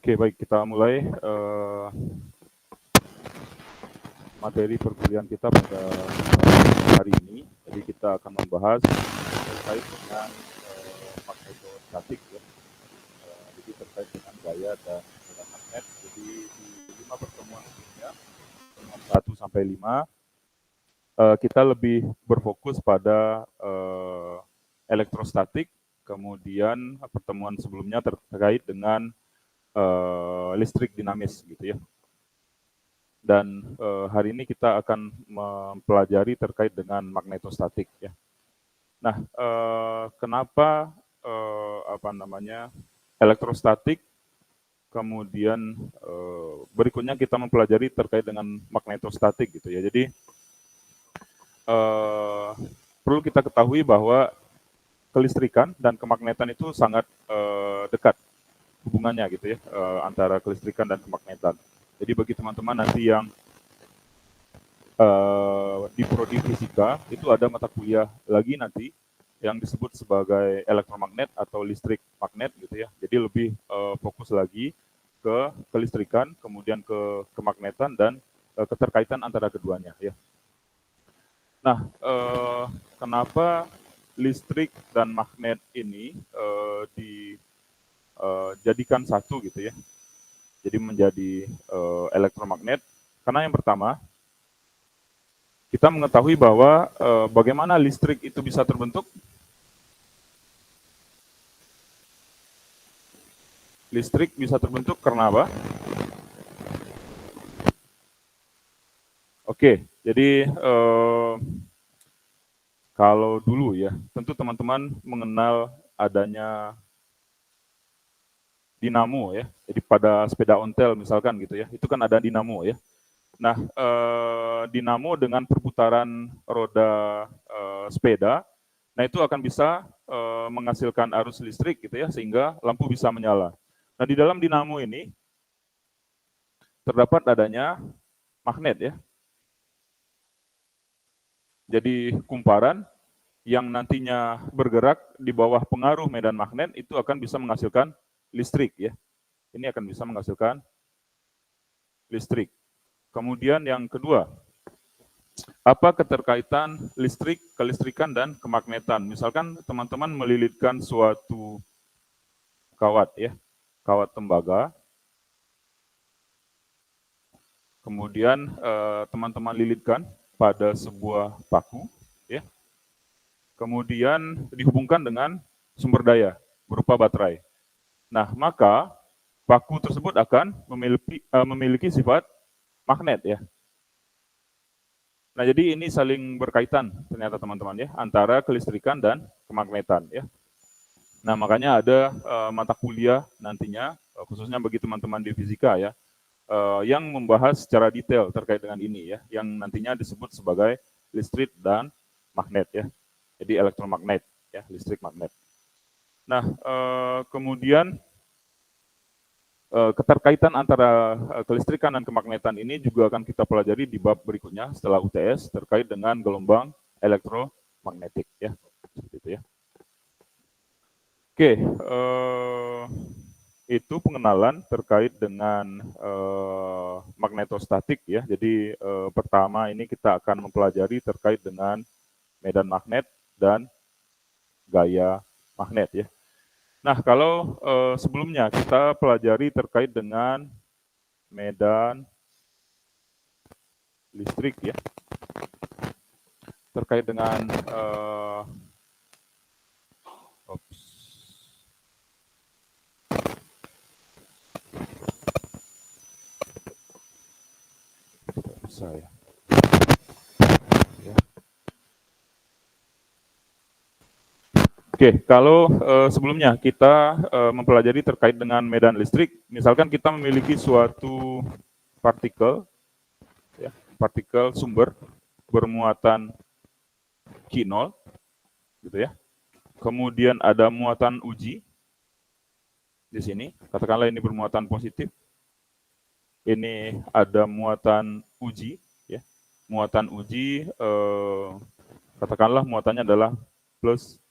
Oke, baik, kita mulai materi perkuliahan kita pada hari ini. Jadi kita akan membahas terkait dengan magnetostatik ya. Jadi terkait dengan gaya dan medan magnet. Jadi di 5 pertemuan sebelumnya, pertemuan 1 sampai 5, kita lebih berfokus pada elektrostatik. Kemudian pertemuan sebelumnya terkait dengan listrik dinamis gitu ya. Dan hari ini kita akan mempelajari terkait dengan magnetostatik ya. Nah, kenapa elektrostatik, kemudian berikutnya kita mempelajari terkait dengan magnetostatik gitu ya. Jadi perlu kita ketahui bahwa kelistrikan dan kemagnetan itu sangat dekat hubungannya gitu ya, antara kelistrikan dan kemagnetan. Jadi bagi teman-teman nanti yang di prodi fisika itu ada mata kuliah lagi nanti yang disebut sebagai elektromagnet atau listrik magnet gitu ya. Jadi lebih fokus lagi ke kelistrikan, kemudian ke kemagnetan dan keterkaitan antara keduanya ya. Nah, kenapa listrik dan magnet ini dijadikan satu gitu ya? Jadi menjadi elektromagnet. Karena yang pertama, kita mengetahui bahwa bagaimana listrik itu bisa terbentuk. Listrik bisa terbentuk karena apa? Oke, jadi kalau dulu ya, tentu teman-teman mengenal adanya dinamo ya. Jadi pada sepeda ontel misalkan gitu ya, itu kan ada dinamo ya. Nah, dinamo dengan perputaran roda sepeda, nah itu akan bisa menghasilkan arus listrik gitu ya, sehingga lampu bisa menyala. Nah, di dalam dinamo ini terdapat adanya magnet ya. Jadi kumparan yang nantinya bergerak di bawah pengaruh medan magnet itu akan bisa menghasilkan listrik ya. Ini akan bisa menghasilkan listrik. Kemudian yang kedua, apa keterkaitan listrik, kelistrikan, dan kemagnetan? Misalkan teman-teman melilitkan suatu kawat ya, kawat tembaga, kemudian teman-teman lilitkan pada sebuah paku, ya, kemudian dihubungkan dengan sumber daya berupa baterai. Nah, maka paku tersebut akan memiliki sifat magnet ya. Nah, jadi ini saling berkaitan ternyata teman-teman ya, antara kelistrikan dan kemagnetan ya. Nah, makanya ada mata kuliah nantinya, khususnya bagi teman-teman di fisika ya, yang membahas secara detail terkait dengan ini ya, yang nantinya disebut sebagai listrik dan magnet ya. Jadi elektromagnet ya, listrik magnet. Nah, kemudian keterkaitan antara kelistrikan dan kemagnetan ini juga akan kita pelajari di bab berikutnya setelah UTS terkait dengan gelombang elektromagnetik ya, seperti itu ya. Oke, itu pengenalan terkait dengan magnetostatik ya. Jadi pertama ini kita akan mempelajari terkait dengan medan magnet dan gaya magnet ya. Nah, kalau sebelumnya kita pelajari terkait dengan medan listrik ya, terkait dengan saya. Ya. Oke, kalau sebelumnya kita mempelajari terkait dengan medan listrik, misalkan kita memiliki suatu partikel, ya, partikel sumber bermuatan Q0, gitu ya. Kemudian ada muatan uji di sini, katakanlah ini bermuatan positif. Ini ada muatan uji, ya. Muatan uji, katakanlah muatannya adalah plus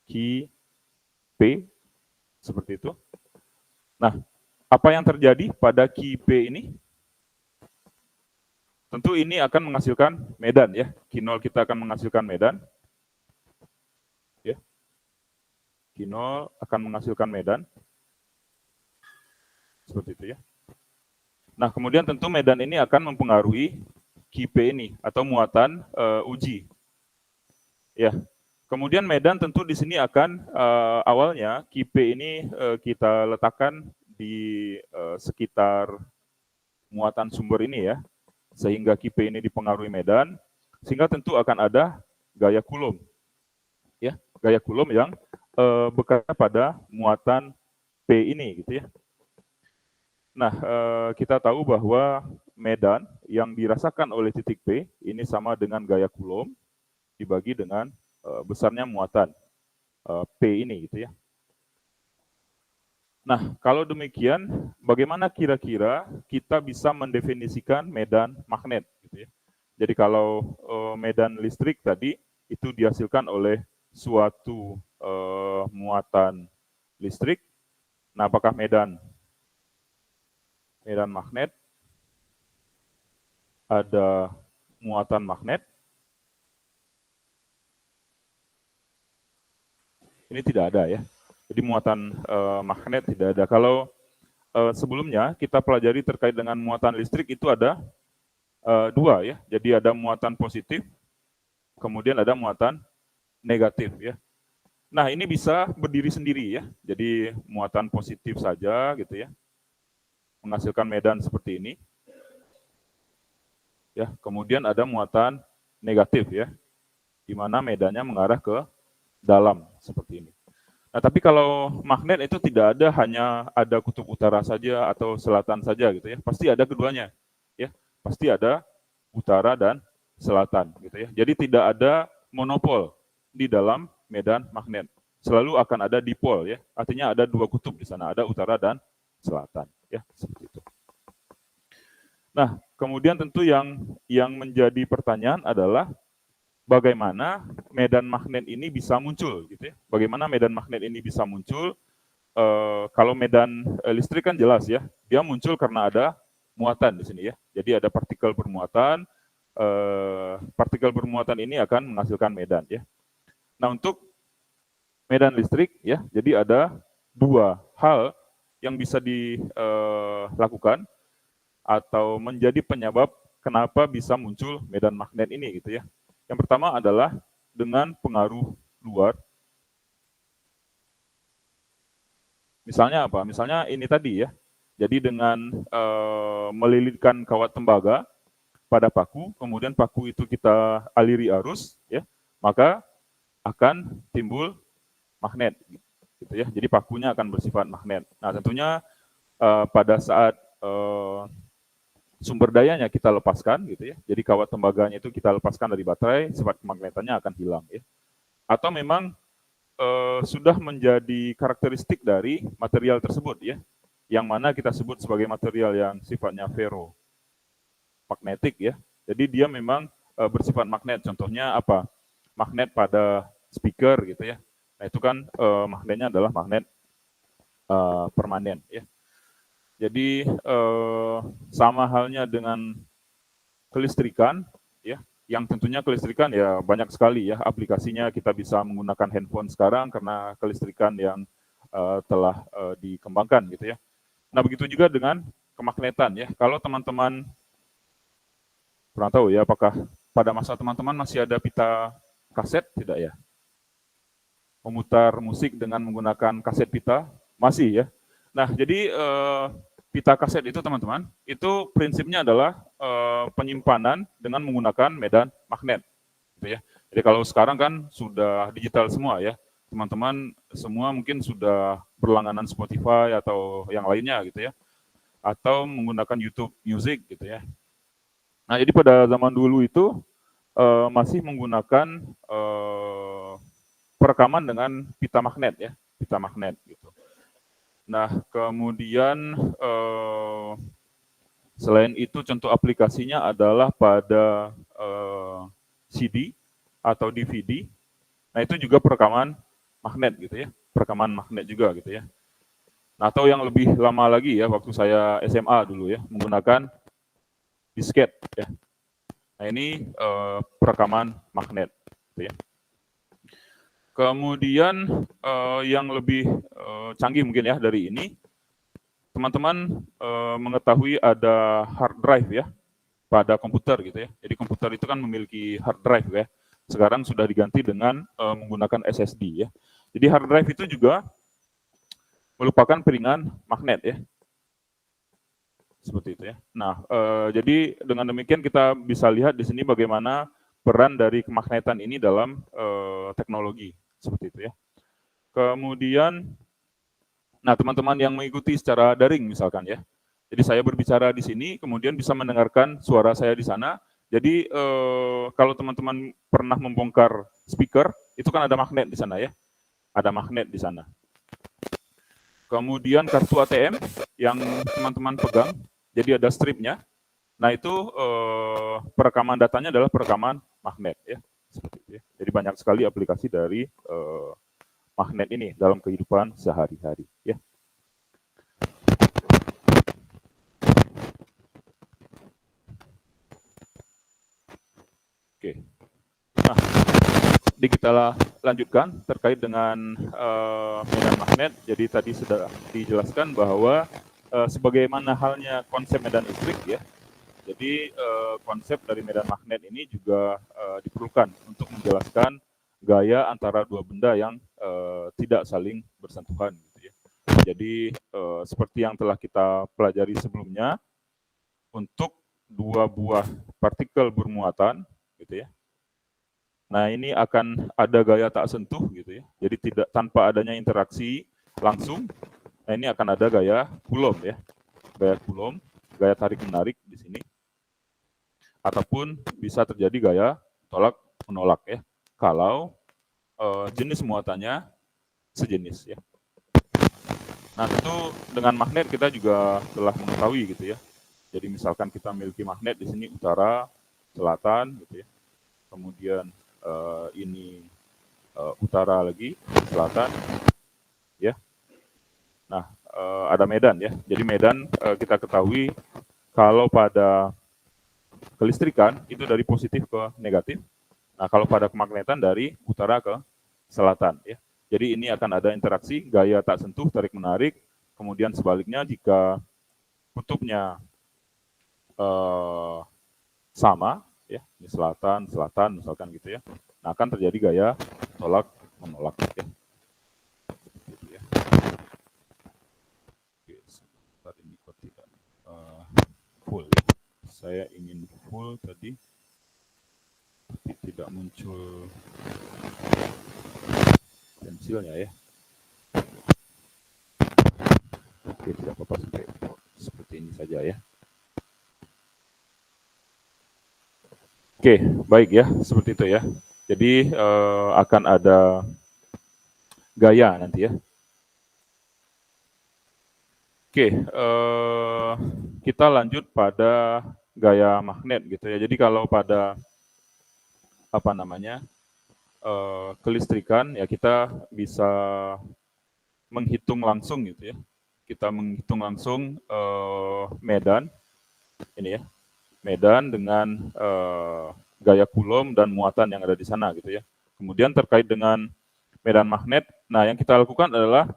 Q P, seperti itu. Nah, Apa yang terjadi pada Ki P ini? Tentu ini akan menghasilkan medan ya. Ki0 kita akan menghasilkan medan. Ya. Ki0 akan menghasilkan medan. Seperti itu ya. Nah, kemudian tentu medan ini akan mempengaruhi Ki P ini atau muatan uji. Ya. Kemudian medan tentu di sini akan awalnya Ki P ini kita letakkan di sekitar muatan sumber ini ya, sehingga Ki P ini dipengaruhi medan, sehingga tentu akan ada gaya Coulomb, ya, gaya Coulomb yang bekerja pada muatan P ini, gitu ya. Nah, kita tahu bahwa medan yang dirasakan oleh titik P ini sama dengan gaya Coulomb dibagi dengan besarnya muatan P ini, gitu ya. Nah, kalau demikian, bagaimana kira-kira kita bisa mendefinisikan medan magnet? Gitu ya. Jadi kalau medan listrik tadi itu dihasilkan oleh suatu muatan listrik, nah apakah medan magnet ada muatan magnet? Ini tidak ada ya. Jadi muatan magnet tidak ada. Kalau sebelumnya kita pelajari terkait dengan muatan listrik itu ada dua ya. Jadi ada muatan positif, kemudian ada muatan negatif ya. Nah, ini bisa berdiri sendiri ya. Jadi muatan positif saja gitu ya. Menghasilkan medan seperti ini. Ya, kemudian ada muatan negatif ya. Di mana medannya mengarah ke dalam seperti ini. Nah, tapi kalau magnet itu tidak ada hanya ada kutub utara saja atau selatan saja gitu ya. Pasti ada keduanya. Ya, pasti ada utara dan selatan gitu ya. Jadi tidak ada monopol di dalam medan magnet. Selalu akan ada dipol ya. Artinya ada dua kutub di sana, ada utara dan selatan ya, seperti itu. Nah, kemudian tentu yang menjadi pertanyaan adalah bagaimana medan magnet ini bisa muncul gitu ya. Bagaimana medan magnet ini bisa muncul? Kalau medan listrik kan jelas ya, dia muncul karena ada muatan di sini ya. Jadi ada partikel bermuatan, partikel bermuatan ini akan menghasilkan medan ya. Nah, untuk medan listrik ya, jadi ada dua hal yang bisa dilakukan atau menjadi penyebab kenapa bisa muncul medan magnet ini gitu ya. Yang pertama adalah dengan pengaruh luar. Misalnya apa? Misalnya ini tadi ya. Jadi dengan melilitkan kawat tembaga pada paku, kemudian paku itu kita aliri arus, ya, maka akan timbul magnet, gitu ya. Jadi pakunya akan bersifat magnet. Nah, tentunya pada saat sumber dayanya kita lepaskan, gitu ya. Jadi kawat tembaganya itu kita lepaskan dari baterai, sifat kemagnetannya akan hilang, ya. Atau memang sudah menjadi karakteristik dari material tersebut, ya, yang mana kita sebut sebagai material yang sifatnya ferromagnetik ya. Jadi dia memang bersifat magnet. Contohnya apa? Magnet pada speaker gitu ya. Nah, itu kan magnetnya adalah magnet permanen ya. Jadi sama halnya dengan kelistrikan ya, yang tentunya kelistrikan ya banyak sekali ya aplikasinya. Kita bisa menggunakan handphone sekarang karena kelistrikan yang telah dikembangkan gitu ya. Nah, begitu juga dengan kemagnetan ya. Kalau teman-teman pernah tahu ya, apakah pada masa teman-teman masih ada pita kaset tidak ya? Memutar musik dengan menggunakan kaset pita? Masih ya. Nah, jadi pita kaset itu teman-teman, itu prinsipnya adalah penyimpanan dengan menggunakan medan magnet. Gitu ya. Jadi kalau sekarang kan sudah digital semua ya. Teman-teman semua mungkin sudah berlangganan Spotify atau yang lainnya gitu ya. Atau menggunakan YouTube Music gitu ya. Nah, jadi pada zaman dulu itu masih menggunakan perekaman dengan pita magnet ya, pita magnet gitu. Nah, kemudian selain itu contoh aplikasinya adalah pada CD atau DVD. Nah, itu juga perekaman magnet gitu ya, perekaman magnet juga gitu ya. Nah, atau yang lebih lama lagi ya, waktu saya SMA dulu ya, menggunakan disket ya. Nah, ini perekaman magnet gitu ya. Kemudian yang lebih canggih mungkin ya dari ini, teman-teman mengetahui ada hard drive ya pada komputer gitu ya. Jadi komputer itu kan memiliki hard drive ya. Sekarang sudah diganti dengan menggunakan SSD ya. Jadi hard drive itu juga merupakan piringan magnet ya. Seperti itu ya. Nah, jadi dengan demikian kita bisa lihat di sini bagaimana peran dari kemagnetan ini dalam teknologi seperti itu ya. Kemudian, nah teman-teman yang mengikuti secara daring misalkan ya. Jadi saya berbicara di sini, kemudian bisa mendengarkan suara saya di sana. Jadi kalau teman-teman pernah membongkar speaker, itu kan ada magnet di sana ya. Ada magnet di sana. Kemudian kartu ATM yang teman-teman pegang, jadi ada stripnya. Nah itu perekaman datanya adalah perekaman magnet ya. Seperti itu ya. Jadi banyak sekali aplikasi dari magnet ini dalam kehidupan sehari-hari ya. Oke. Nah, kita lanjutkan terkait dengan medan magnet. Jadi tadi sudah dijelaskan bahwa sebagaimana halnya konsep medan listrik ya. Jadi konsep dari medan magnet ini juga diperlukan untuk menjelaskan gaya antara dua benda yang tidak saling bersentuhan. Gitu ya. Jadi seperti yang telah kita pelajari sebelumnya, untuk dua buah partikel bermuatan, gitu ya. Nah ini akan ada gaya tak sentuh, gitu ya. Jadi tidak tanpa adanya interaksi langsung. Nah ini akan ada gaya Coulomb ya, gaya Coulomb, gaya tarik menarik di sini. Ataupun bisa terjadi gaya tolak menolak ya, kalau jenis muatannya sejenis ya. Nah tentu dengan magnet kita juga telah mengetahui gitu ya. Jadi misalkan kita memiliki magnet di sini utara, selatan gitu ya. Kemudian ini utara lagi, selatan ya. Nah ada medan ya. Jadi medan kita ketahui kalau pada kelistrikan itu dari positif ke negatif. Nah kalau pada kemagnetan dari utara ke selatan ya. Jadi ini akan ada interaksi gaya tak sentuh tarik menarik. Kemudian sebaliknya jika kutubnya sama ya, di selatan misalkan gitu ya. Nah akan terjadi gaya tolak menolak ya. Gitu ya. Oke, sebentar ini kok tidak full ya. Saya ingin full tadi, tapi tidak muncul pensilnya ya. Oke, tidak apa-apa sampai seperti ini saja ya. Oke, baik ya, seperti itu ya. Jadi akan ada gaya nanti ya. Oke, kita lanjut pada gaya magnet gitu ya. Jadi kalau pada apa namanya kelistrikan ya kita bisa menghitung langsung gitu ya. Kita menghitung langsung medan ini ya, medan dengan gaya Coulomb dan muatan yang ada di sana gitu ya. Kemudian terkait dengan medan magnet, nah yang kita lakukan adalah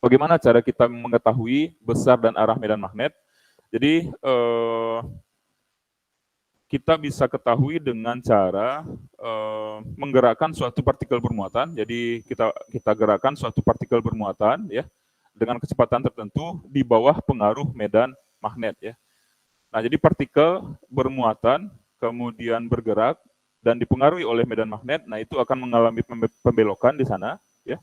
bagaimana cara kita mengetahui besar dan arah medan magnet. Jadi kita bisa ketahui dengan cara menggerakkan suatu partikel bermuatan. Jadi kita gerakkan suatu partikel bermuatan ya dengan kecepatan tertentu di bawah pengaruh medan magnet ya. Nah, jadi partikel bermuatan kemudian bergerak dan dipengaruhi oleh medan magnet. Nah, itu akan mengalami pembelokan di sana ya.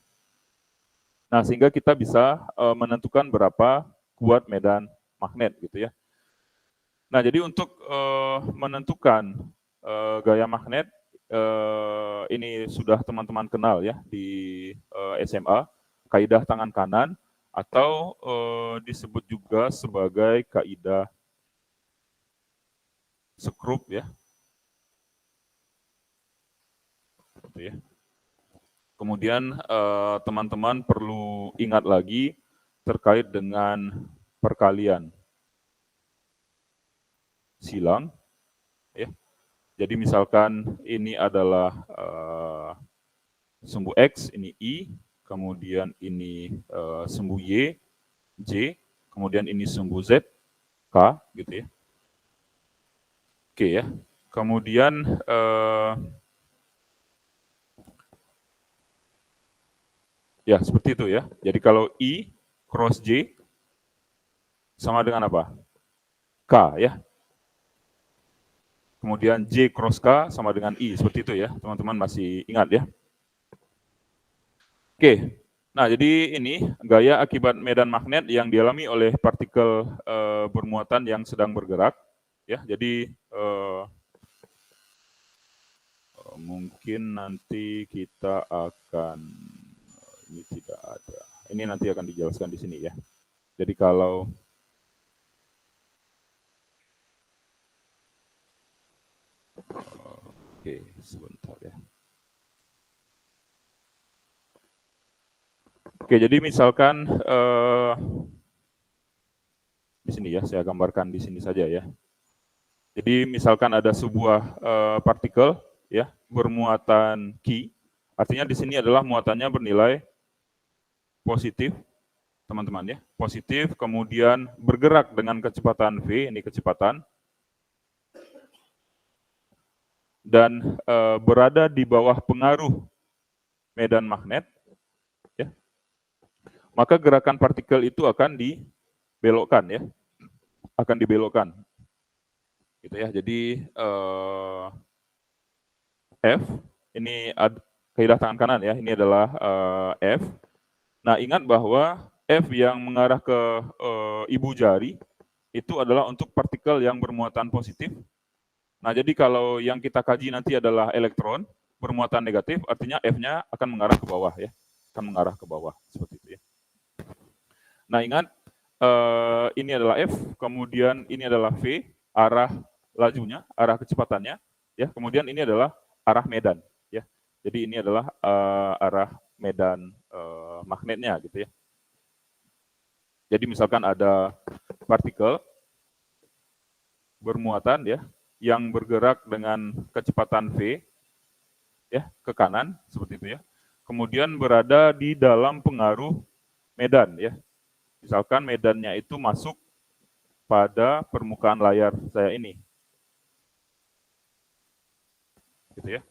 Nah, sehingga kita bisa menentukan berapa kuat medan magnet gitu ya. Nah, jadi untuk menentukan gaya magnet, ini sudah teman-teman kenal ya di SMA, kaidah tangan kanan, atau disebut juga sebagai kaidah skrup ya. Gitu ya. Kemudian teman-teman perlu ingat lagi terkait dengan perkalian silang, ya. Jadi misalkan ini adalah sumbu X, ini I, kemudian ini sumbu Y, J, kemudian ini sumbu Z, K, gitu ya. Oke ya. Kemudian ya seperti itu ya. Jadi kalau I cross J sama dengan apa? K ya. Kemudian J cross K sama dengan I, seperti itu ya. Teman-teman masih ingat ya. Oke, nah jadi ini gaya akibat medan magnet yang dialami oleh partikel bermuatan yang sedang bergerak. Ya, jadi mungkin nanti kita akan, ini tidak ada, ini nanti akan dijelaskan di sini ya. Jadi kalau oke, sebentar ya. Oke, jadi misalkan di sini ya, saya gambarkan di sini saja ya. Jadi misalkan ada sebuah partikel ya bermuatan Q, artinya di sini adalah muatannya bernilai positif, teman-teman ya, positif, kemudian bergerak dengan kecepatan v, ini kecepatan, dan berada di bawah pengaruh medan magnet, ya, maka gerakan partikel itu akan dibelokkan ya, akan dibelokkan, gitu ya. Jadi F ini kaidah tangan kanan ya, ini adalah F. Nah ingat bahwa F yang mengarah ke ibu jari itu adalah untuk partikel yang bermuatan positif. Nah jadi kalau yang kita kaji nanti adalah elektron bermuatan negatif, artinya F-nya akan mengarah ke bawah ya, akan mengarah ke bawah seperti itu ya. Nah ingat ini adalah F, kemudian ini adalah V, arah lajunya, arah kecepatannya, ya. Kemudian ini adalah arah medan, ya. Jadi ini adalah arah medan magnetnya, gitu ya. Jadi misalkan ada partikel bermuatan, ya, yang bergerak dengan kecepatan V, ya, ke kanan, seperti itu ya. Kemudian berada di dalam pengaruh medan, ya. Misalkan medannya itu masuk pada permukaan layar saya ini. Gitu ya.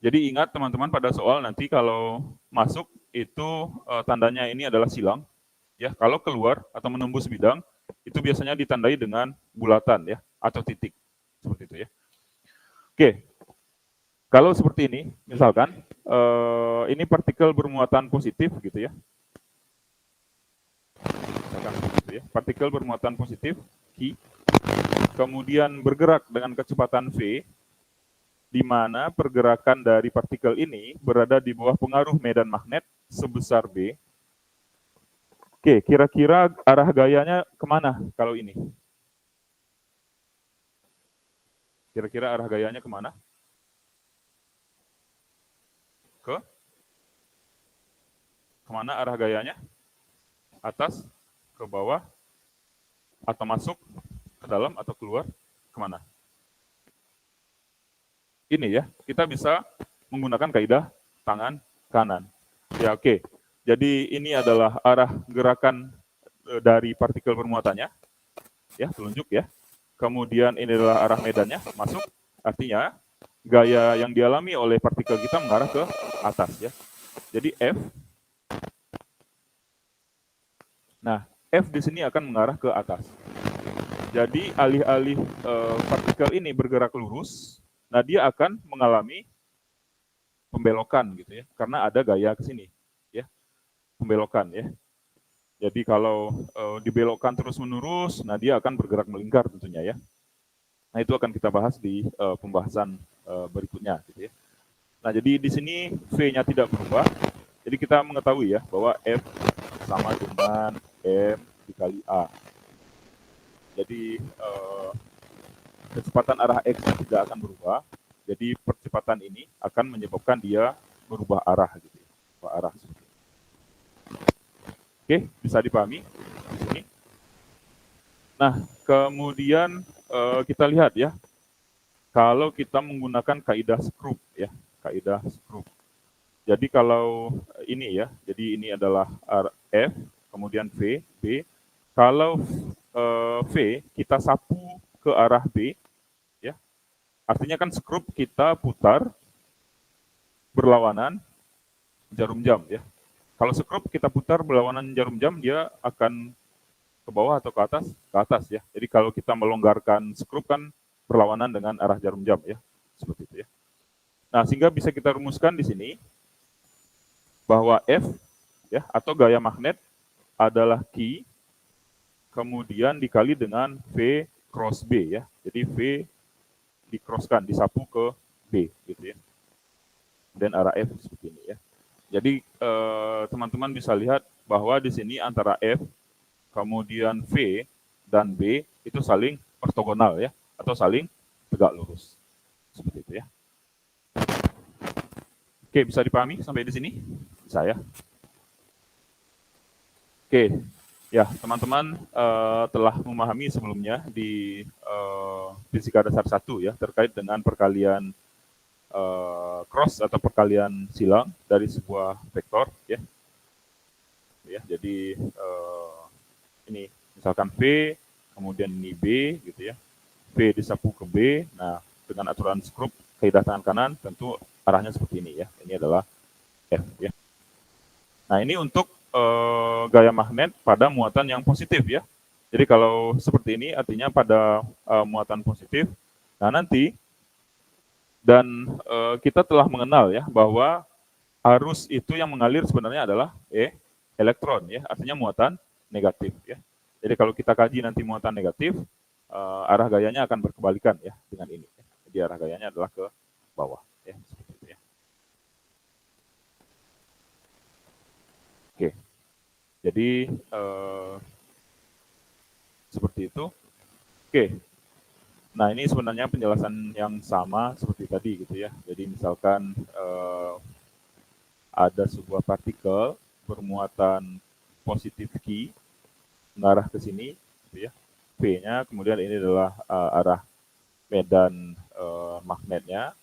Jadi ingat teman-teman pada soal nanti kalau masuk itu tandanya ini adalah silang. Ya, kalau keluar atau menembus bidang itu biasanya ditandai dengan bulatan ya atau titik. Seperti itu ya. Oke. Kalau seperti ini, misalkan ini partikel bermuatan positif gitu ya. Misalkan begitu ya. Partikel bermuatan positif Q, kemudian bergerak dengan kecepatan V, di mana pergerakan dari partikel ini berada di bawah pengaruh medan magnet sebesar B. Oke, kira-kira arah gayanya kemana kalau ini? Kira-kira arah gayanya kemana? Kemana arah gayanya? Atas, ke bawah, atau masuk ke dalam atau keluar? Kemana? Ini ya, kita bisa menggunakan kaidah tangan kanan. Ya oke, jadi ini adalah arah gerakan dari partikel bermuatannya, ya telunjuk ya. Kemudian ini adalah arah medannya, masuk, artinya gaya yang dialami oleh partikel kita mengarah ke atas ya. Jadi F, nah F di sini akan mengarah ke atas. Jadi alih-alih partikel ini bergerak lurus, nah dia akan mengalami pembelokan gitu ya, karena ada gaya ke sini ya, pembelokan ya. Jadi kalau dibelokkan terus-menerus, nah dia akan bergerak melingkar tentunya ya. Nah itu akan kita bahas di pembahasan berikutnya gitu ya. Nah jadi di sini V-nya tidak berubah, jadi kita mengetahui ya bahwa F sama dengan M dikali A. Jadi kecepatan arah X tidak akan berubah, jadi percepatan ini akan menyebabkan dia berubah arah gitu ya, berubah arah. Oke, bisa dipahami di sini. Nah, kemudian kita lihat ya, kalau kita menggunakan kaidah Scrooge ya, kaidah Scrooge. Jadi kalau ini ya, jadi ini adalah F, kemudian V, B. Kalau V kita sapu ke arah B, ya, artinya kan Scrooge kita putar berlawanan jarum jam ya. Kalau Scrooge kita putar berlawanan jarum jam, dia akan ke bawah atau ke atas? Ke atas ya. Jadi kalau kita melonggarkan Scrooge kan berlawanan dengan arah jarum jam ya, seperti itu ya. Nah, sehingga bisa kita rumuskan di sini bahwa F ya atau gaya magnet adalah Q kemudian dikali dengan V cross B ya. Jadi V dikroskan, disapu ke B gitu ya. Dan arah F seperti ini ya. Jadi teman-teman bisa lihat bahwa di sini antara F kemudian V dan B itu saling ortogonal ya atau saling tegak lurus. Seperti itu ya. Oke, bisa dipahami sampai di sini? Bisa ya. Oke, ya teman-teman telah memahami sebelumnya di fisika dasar 1 ya terkait dengan perkalian cross atau perkalian silang dari sebuah vektor ya. Ya, jadi ini misalkan V, kemudian ini B gitu ya. V disapu ke B. Nah, dengan aturan Scrooge kaidah tangan kanan tentu arahnya seperti ini ya. Ini adalah F ya. Nah, ini untuk gaya magnet pada muatan yang positif ya. Jadi kalau seperti ini artinya pada muatan positif. Nah, nanti dan kita telah mengenal ya bahwa arus itu yang mengalir sebenarnya adalah elektron ya, artinya muatan negatif ya. Jadi kalau kita kaji nanti muatan negatif, arah gayanya akan berkebalikan ya dengan ini. Jadi arah gayanya adalah ke bawah ya, seperti itu ya. Oke. Jadi seperti itu. Oke. Nah, ini sebenarnya penjelasan yang sama seperti tadi gitu ya. Jadi misalkan ada sebuah partikel bermuatan positif Q mengarah ke sini gitu ya. V-nya, kemudian ini adalah arah medan magnetnya.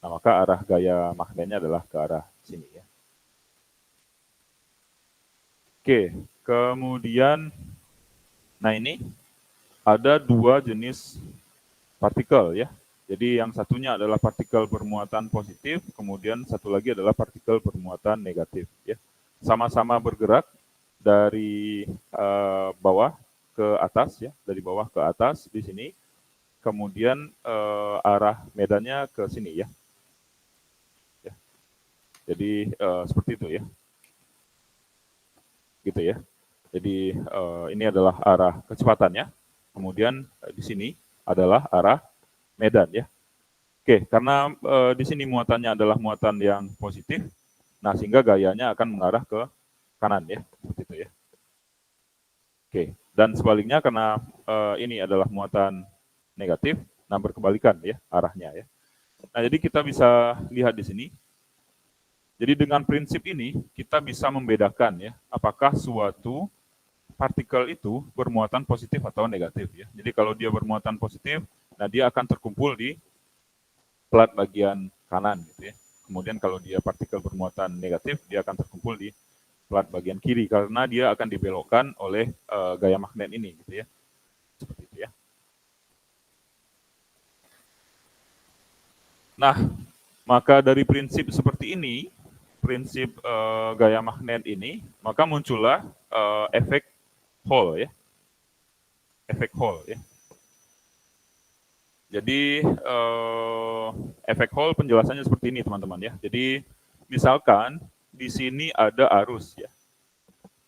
Nah, maka arah gaya magnetnya adalah ke arah sini ya. Oke, kemudian nah ini ada dua jenis partikel ya. Jadi yang satunya adalah partikel bermuatan positif, kemudian satu lagi adalah partikel bermuatan negatif ya. Sama-sama bergerak dari bawah ke atas ya, dari bawah ke atas di sini. Kemudian arah medannya ke sini ya. Jadi seperti itu ya. Gitu ya. Jadi ini adalah arah kecepatannya. Kemudian di sini adalah arah medan ya. Oke, karena di sini muatannya adalah muatan yang positif, nah sehingga gayanya akan mengarah ke kanan ya, seperti itu ya. Oke, dan sebaliknya karena ini adalah muatan negatif, nah berkebalikan ya arahnya ya. Nah, jadi kita bisa lihat di sini. Jadi dengan prinsip ini kita bisa membedakan ya, apakah suatu partikel itu bermuatan positif atau negatif ya. Jadi kalau dia bermuatan positif, nah dia akan terkumpul di plat bagian kanan gitu ya. Kemudian kalau dia partikel bermuatan negatif, dia akan terkumpul di plat bagian kiri karena dia akan dibelokkan oleh gaya magnet ini gitu ya. Seperti itu ya. Nah, maka dari prinsip seperti ini, prinsip gaya magnet ini, maka muncullah efek Hall ya. Efek Hall ya. Jadi efek Hall penjelasannya seperti ini teman-teman ya. Jadi misalkan di sini ada arus ya.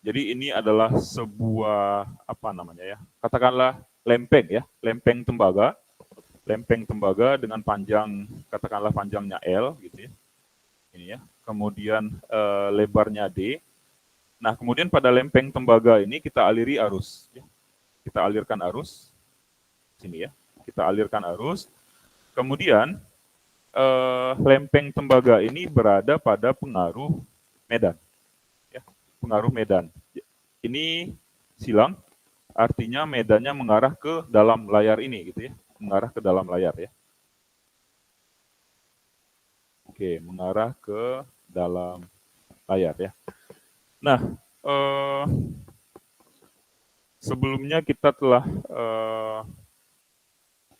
Jadi ini adalah sebuah apa namanya ya? Katakanlah lempeng ya, lempeng tembaga. Lempeng tembaga dengan panjang katakanlah panjangnya L gitu ya. Ini ya. Kemudian lebarnya D. Nah, kemudian pada lempeng tembaga ini kita aliri arus ya. Kita alirkan arus sini ya. Kita alirkan arus. Kemudian lempeng tembaga ini berada pada pengaruh medan. Ya, pengaruh medan. ini silang, artinya medannya mengarah ke dalam layar ini gitu ya, mengarah ke dalam layar ya. Oke, mengarah ke dalam layar ya. Nah, sebelumnya kita telah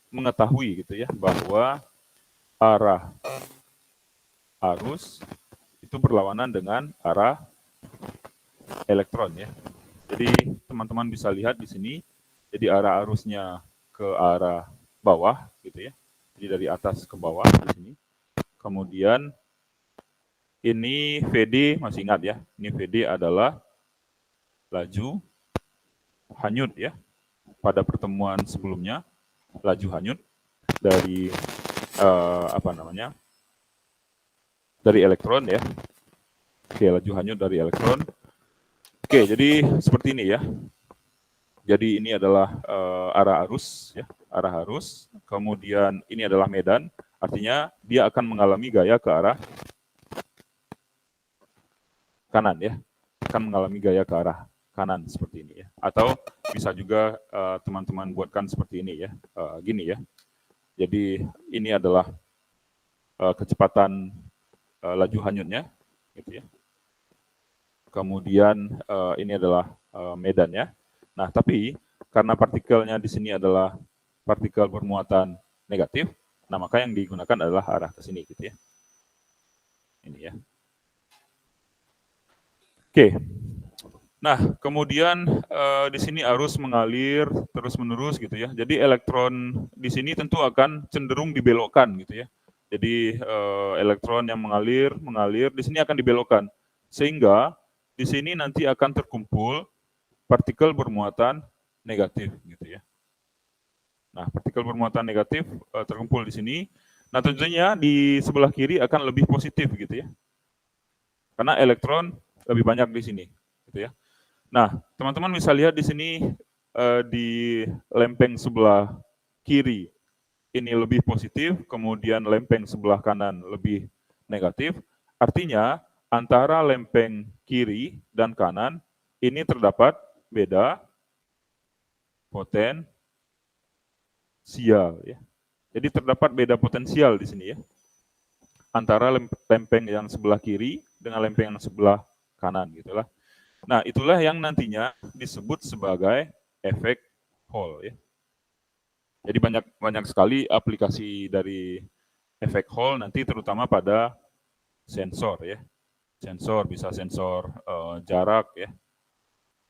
mengetahui gitu ya bahwa arah arus itu berlawanan dengan arah elektron ya. Jadi teman-teman bisa lihat di sini, jadi arah arusnya ke arah bawah gitu ya. Jadi dari atas ke bawah di sini. Kemudian ini VD, masih ingat ya, ini VD adalah laju hanyut ya. Pada pertemuan sebelumnya, laju hanyut dari dari elektron ya. Oke, laju hanyut dari elektron. Oke, jadi seperti ini ya. Jadi ini adalah arah arus ya, arah arus. Kemudian ini adalah medan, artinya dia akan mengalami gaya ke arah kanan ya. Akan mengalami gaya ke arah kanan seperti ini ya. Atau bisa juga teman-teman buatkan seperti ini ya. Gini ya. Jadi ini adalah kecepatan laju hanyutnya gitu ya. Kemudian ini adalah medannya. Nah, tapi karena partikelnya di sini adalah partikel bermuatan negatif, nah maka yang digunakan adalah arah ke sini gitu ya. Ini ya. Oke. Nah, kemudian di sini arus mengalir terus-menerus gitu ya. Jadi elektron di sini tentu akan cenderung dibelokkan gitu ya. Jadi elektron yang mengalir di sini akan dibelokkan. Sehingga di sini nanti akan terkumpul partikel bermuatan negatif gitu ya. Nah, partikel bermuatan negatif terkumpul di sini. Nah, tentunya di sebelah kiri akan lebih positif gitu ya. Karena elektron lebih banyak di sini gitu ya. Nah, teman-teman bisa lihat di sini di lempeng sebelah kiri ini lebih positif, kemudian lempeng sebelah kanan lebih negatif. Artinya antara lempeng kiri dan kanan ini terdapat beda potensial ya. Jadi terdapat beda potensial di sini ya. Antara lempeng yang sebelah kiri dengan lempeng yang sebelah kanan gitulah. Nah, itulah yang nantinya disebut sebagai efek Hall ya. Jadi banyak sekali aplikasi dari efek Hall nanti terutama pada sensor ya. Sensor bisa sensor jarak ya,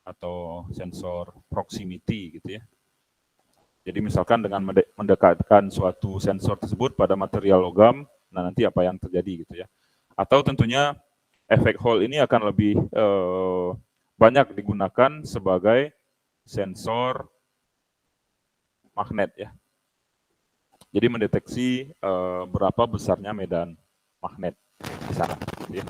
atau sensor proximity gitu ya. Jadi misalkan dengan mendekatkan suatu sensor tersebut pada material logam, nah nanti apa yang terjadi gitu ya. Atau tentunya efek Hall ini akan lebih banyak digunakan sebagai sensor magnet ya. Jadi mendeteksi berapa besarnya medan magnet di sana gitu ya.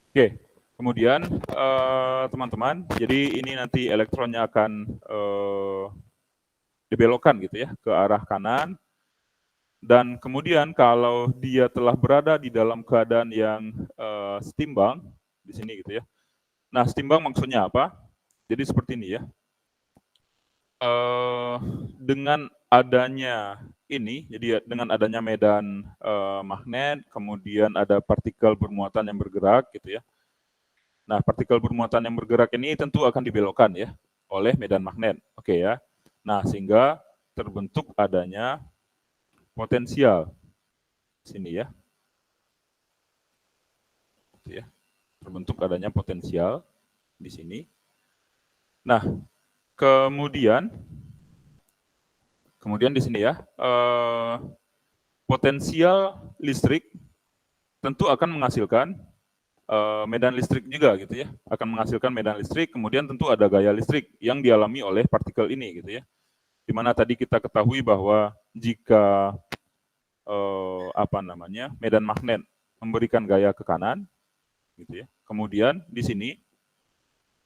Oke, kemudian teman-teman, jadi ini nanti elektronnya akan dibelokkan gitu ya ke arah kanan, dan kemudian kalau dia telah berada di dalam keadaan yang setimbang di sini gitu ya. Nah, setimbang maksudnya apa? Jadi seperti ini ya. Dengan adanya ini, jadi dengan adanya medan magnet, kemudian ada partikel bermuatan yang bergerak gitu ya. Nah, partikel bermuatan yang bergerak ini tentu akan dibelokkan ya oleh medan magnet. Oke ya. Nah, sehingga terbentuk adanya potensial. Sini ya. Gitu ya. Terbentuk adanya potensial di sini. Nah, kemudian di sini ya, potensial listrik tentu akan menghasilkan medan listrik juga gitu ya, akan menghasilkan medan listrik, kemudian tentu ada gaya listrik yang dialami oleh partikel ini gitu ya. Dimana tadi kita ketahui bahwa jika medan magnet memberikan gaya ke kanan, gitu ya. Kemudian di sini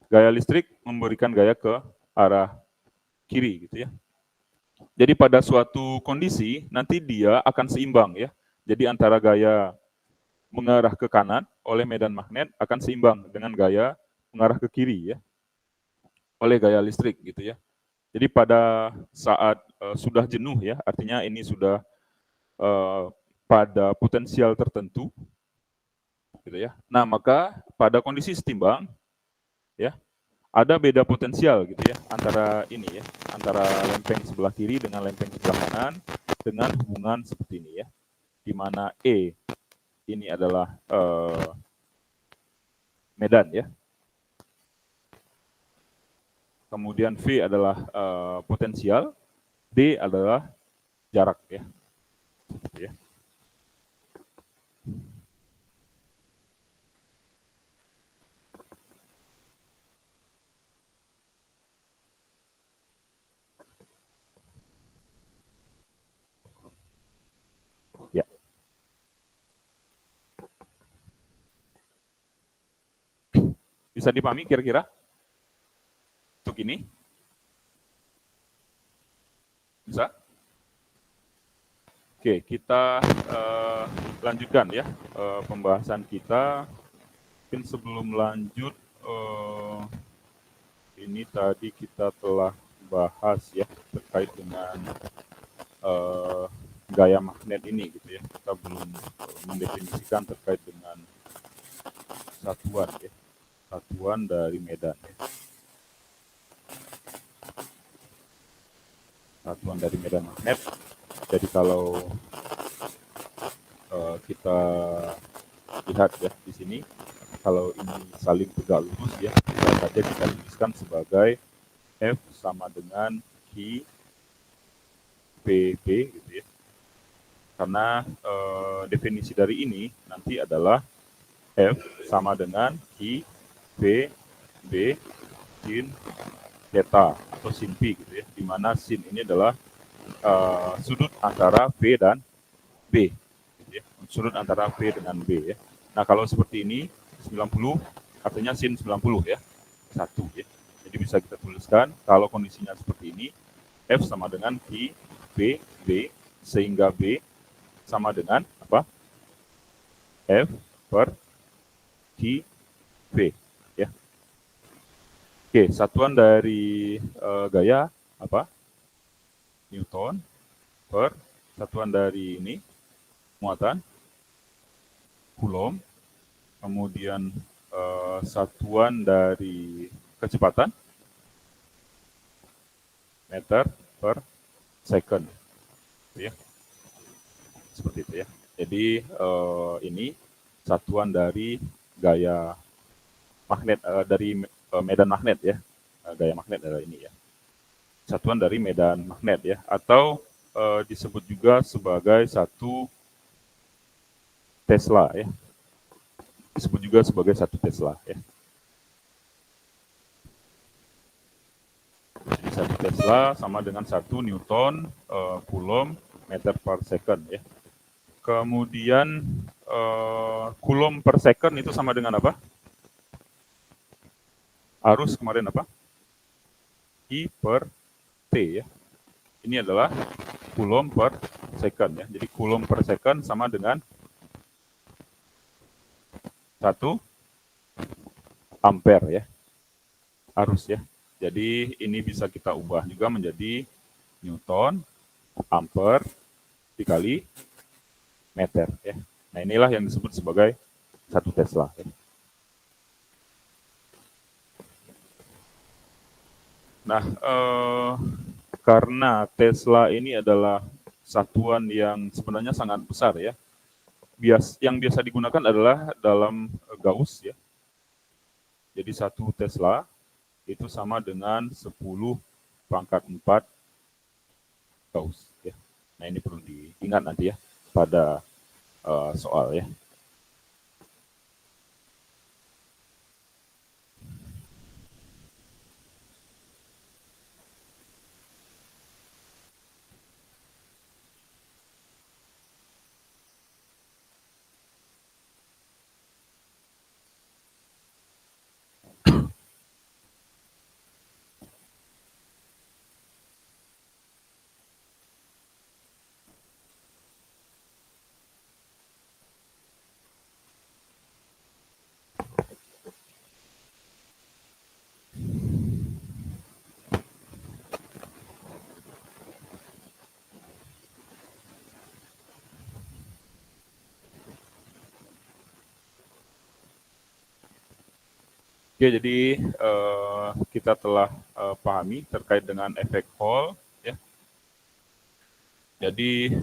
gaya listrik memberikan gaya ke arah kiri, gitu ya. Jadi pada suatu kondisi nanti dia akan seimbang ya. Jadi antara gaya mengarah ke kanan oleh medan magnet akan seimbang dengan gaya mengarah ke kiri ya, oleh gaya listrik gitu ya. Jadi pada saat sudah jenuh ya, artinya ini sudah pada potensial tertentu, gitu ya. Nah maka pada kondisi setimbang ya, ada beda potensial gitu ya antara ini ya, antara lempeng sebelah kiri dengan lempeng sebelah kanan dengan hubungan seperti ini ya, di mana E ini adalah medan ya, kemudian V adalah potensial, D adalah jarak ya, gitu ya. Ya. Bisa dipahami kira-kira untuk ini? Bisa? Oke, kita lanjutkan ya pembahasan kita. Mungkin sebelum lanjut, ini tadi kita telah bahas ya terkait dengan gaya magnet ini gitu ya. Kita belum mendefinisikan terkait dengan satuan ya, satuan dari medan ya. Satuan dari medan magnet. Jadi kalau kita lihat ya di sini, kalau ini saling tegak lurus ya, bisa saja kita tuliskan sebagai F sama dengan Q PB gitu ya. Karena definisi dari ini nanti adalah F sama dengan Q P B sin theta atau sin P gitu ya, di mana sin ini adalah sudut antara V dan B gitu ya. Sudut antara V dengan B ya. Nah, kalau seperti ini 90 artinya sin 90 ya. 1 ya. Jadi bisa kita tuliskan kalau kondisinya seperti ini F sama dengan Q B B sehingga B sama dengan apa? F per Q V ya. Oke, satuan dari gaya apa? Newton per satuan dari ini muatan Coulomb, kemudian satuan dari kecepatan meter per second, ya. Seperti itu ya. Jadi ini satuan dari gaya magnet dari medan magnet ya, gaya magnet adalah ini ya. Satuan dari medan magnet ya, atau disebut juga sebagai satu Tesla ya. Disebut juga sebagai satu Tesla ya. Jadi satu Tesla sama dengan 1 Newton Coulomb meter per second ya. Kemudian Coulomb per second itu sama dengan apa? Arus kemarin apa? I per T ya. Ini adalah Coulomb per second ya. Jadi Coulomb per second sama dengan 1 ampere ya. Arus ya. Jadi ini bisa kita ubah juga menjadi Newton, ampere dikali meter ya. Nah, inilah yang disebut sebagai satu Tesla ya. Nah, karena Tesla ini adalah satuan yang sebenarnya sangat besar ya. yang biasa digunakan adalah dalam Gauss ya. Jadi 1 Tesla itu sama dengan 10 pangkat 4 Gauss ya. Nah, ini perlu diingat nanti ya pada soal ya. Oke, jadi kita telah pahami terkait dengan efek Hall ya. Jadi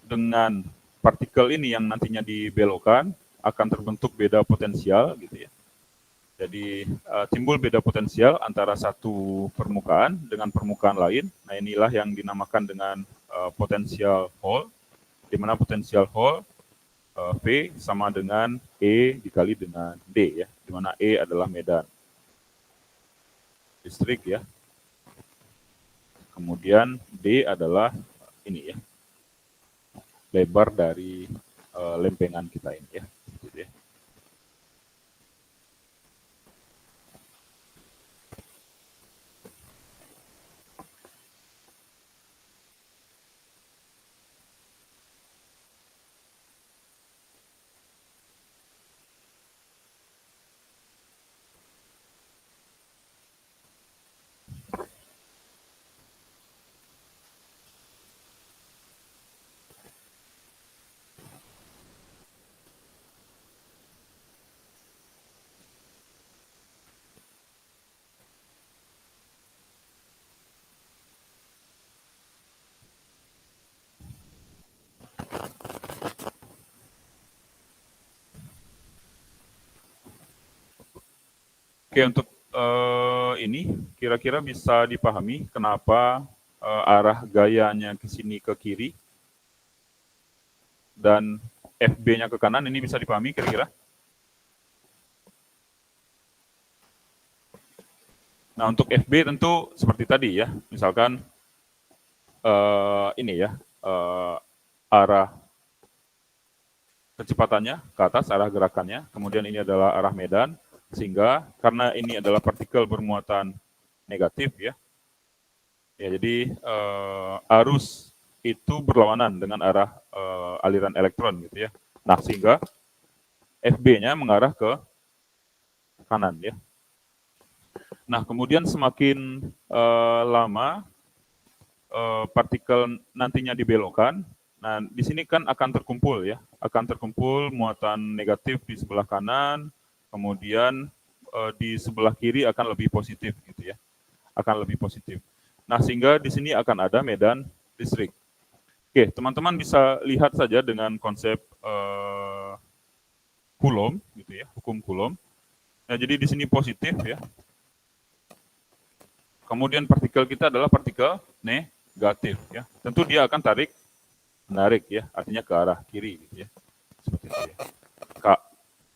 dengan partikel ini yang nantinya dibelokkan akan terbentuk beda potensial gitu ya. Jadi timbul beda potensial antara satu permukaan dengan permukaan lain. Nah, inilah yang dinamakan dengan potensial Hall, di mana potensial Hall V sama dengan E dikali dengan D ya, di mana E adalah medan listrik ya. Kemudian D adalah ini ya, lebar dari lempengan kita ini ya. Gitu ya. Oke, untuk ini kira-kira bisa dipahami kenapa arah gayanya ke sini ke kiri dan FB-nya ke kanan, ini bisa dipahami kira-kira? Nah, untuk FB tentu seperti tadi ya, misalkan ini ya, arah kecepatannya ke atas, arah gerakannya, kemudian ini adalah arah medan, sehingga karena ini adalah partikel bermuatan negatif ya, jadi arus itu berlawanan dengan arah aliran elektron gitu ya. Nah, sehingga FB-nya mengarah ke kanan ya. Nah, kemudian semakin lama partikel nantinya dibelokkan, nah di sini kan akan terkumpul ya, akan terkumpul muatan negatif di sebelah kanan, kemudian di sebelah kiri akan lebih positif gitu ya, akan lebih positif. Nah, sehingga di sini akan ada medan listrik. Oke, teman-teman bisa lihat saja dengan konsep Coulomb gitu ya, hukum Coulomb. Nah, jadi di sini positif ya. Kemudian partikel kita adalah partikel negatif ya. Tentu dia akan tarik menarik ya, artinya ke arah kiri gitu ya. Seperti itu ya.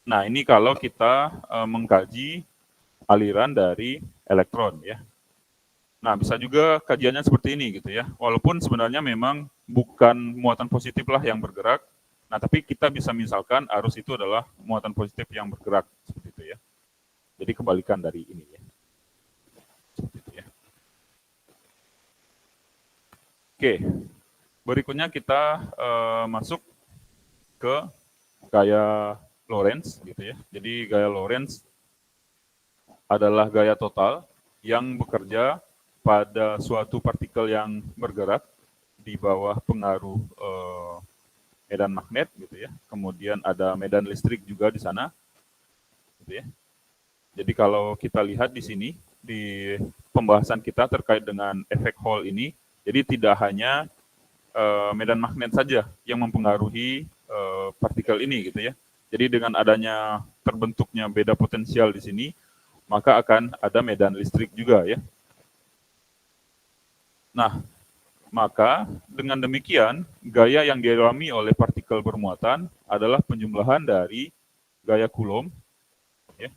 Nah, ini kalau kita mengkaji aliran dari elektron ya. Nah, bisa juga kajiannya seperti ini gitu ya. Walaupun sebenarnya memang bukan muatan positif lah yang bergerak. Nah, tapi kita bisa misalkan arus itu adalah muatan positif yang bergerak seperti itu ya. Jadi kebalikan dari ini ya. Seperti itu ya. Oke. Berikutnya kita masuk ke gaya Lorentz gitu ya. Jadi gaya Lorentz adalah gaya total yang bekerja pada suatu partikel yang bergerak di bawah pengaruh medan magnet gitu ya. Kemudian ada medan listrik juga di sana. Gitu ya. Jadi kalau kita lihat di sini di pembahasan kita terkait dengan efek Hall ini, jadi tidak hanya medan magnet saja yang mempengaruhi partikel ini gitu ya. Jadi dengan adanya terbentuknya beda potensial di sini, maka akan ada medan listrik juga ya. Nah, maka dengan demikian gaya yang dialami oleh partikel bermuatan adalah penjumlahan dari gaya Coulomb. Ya.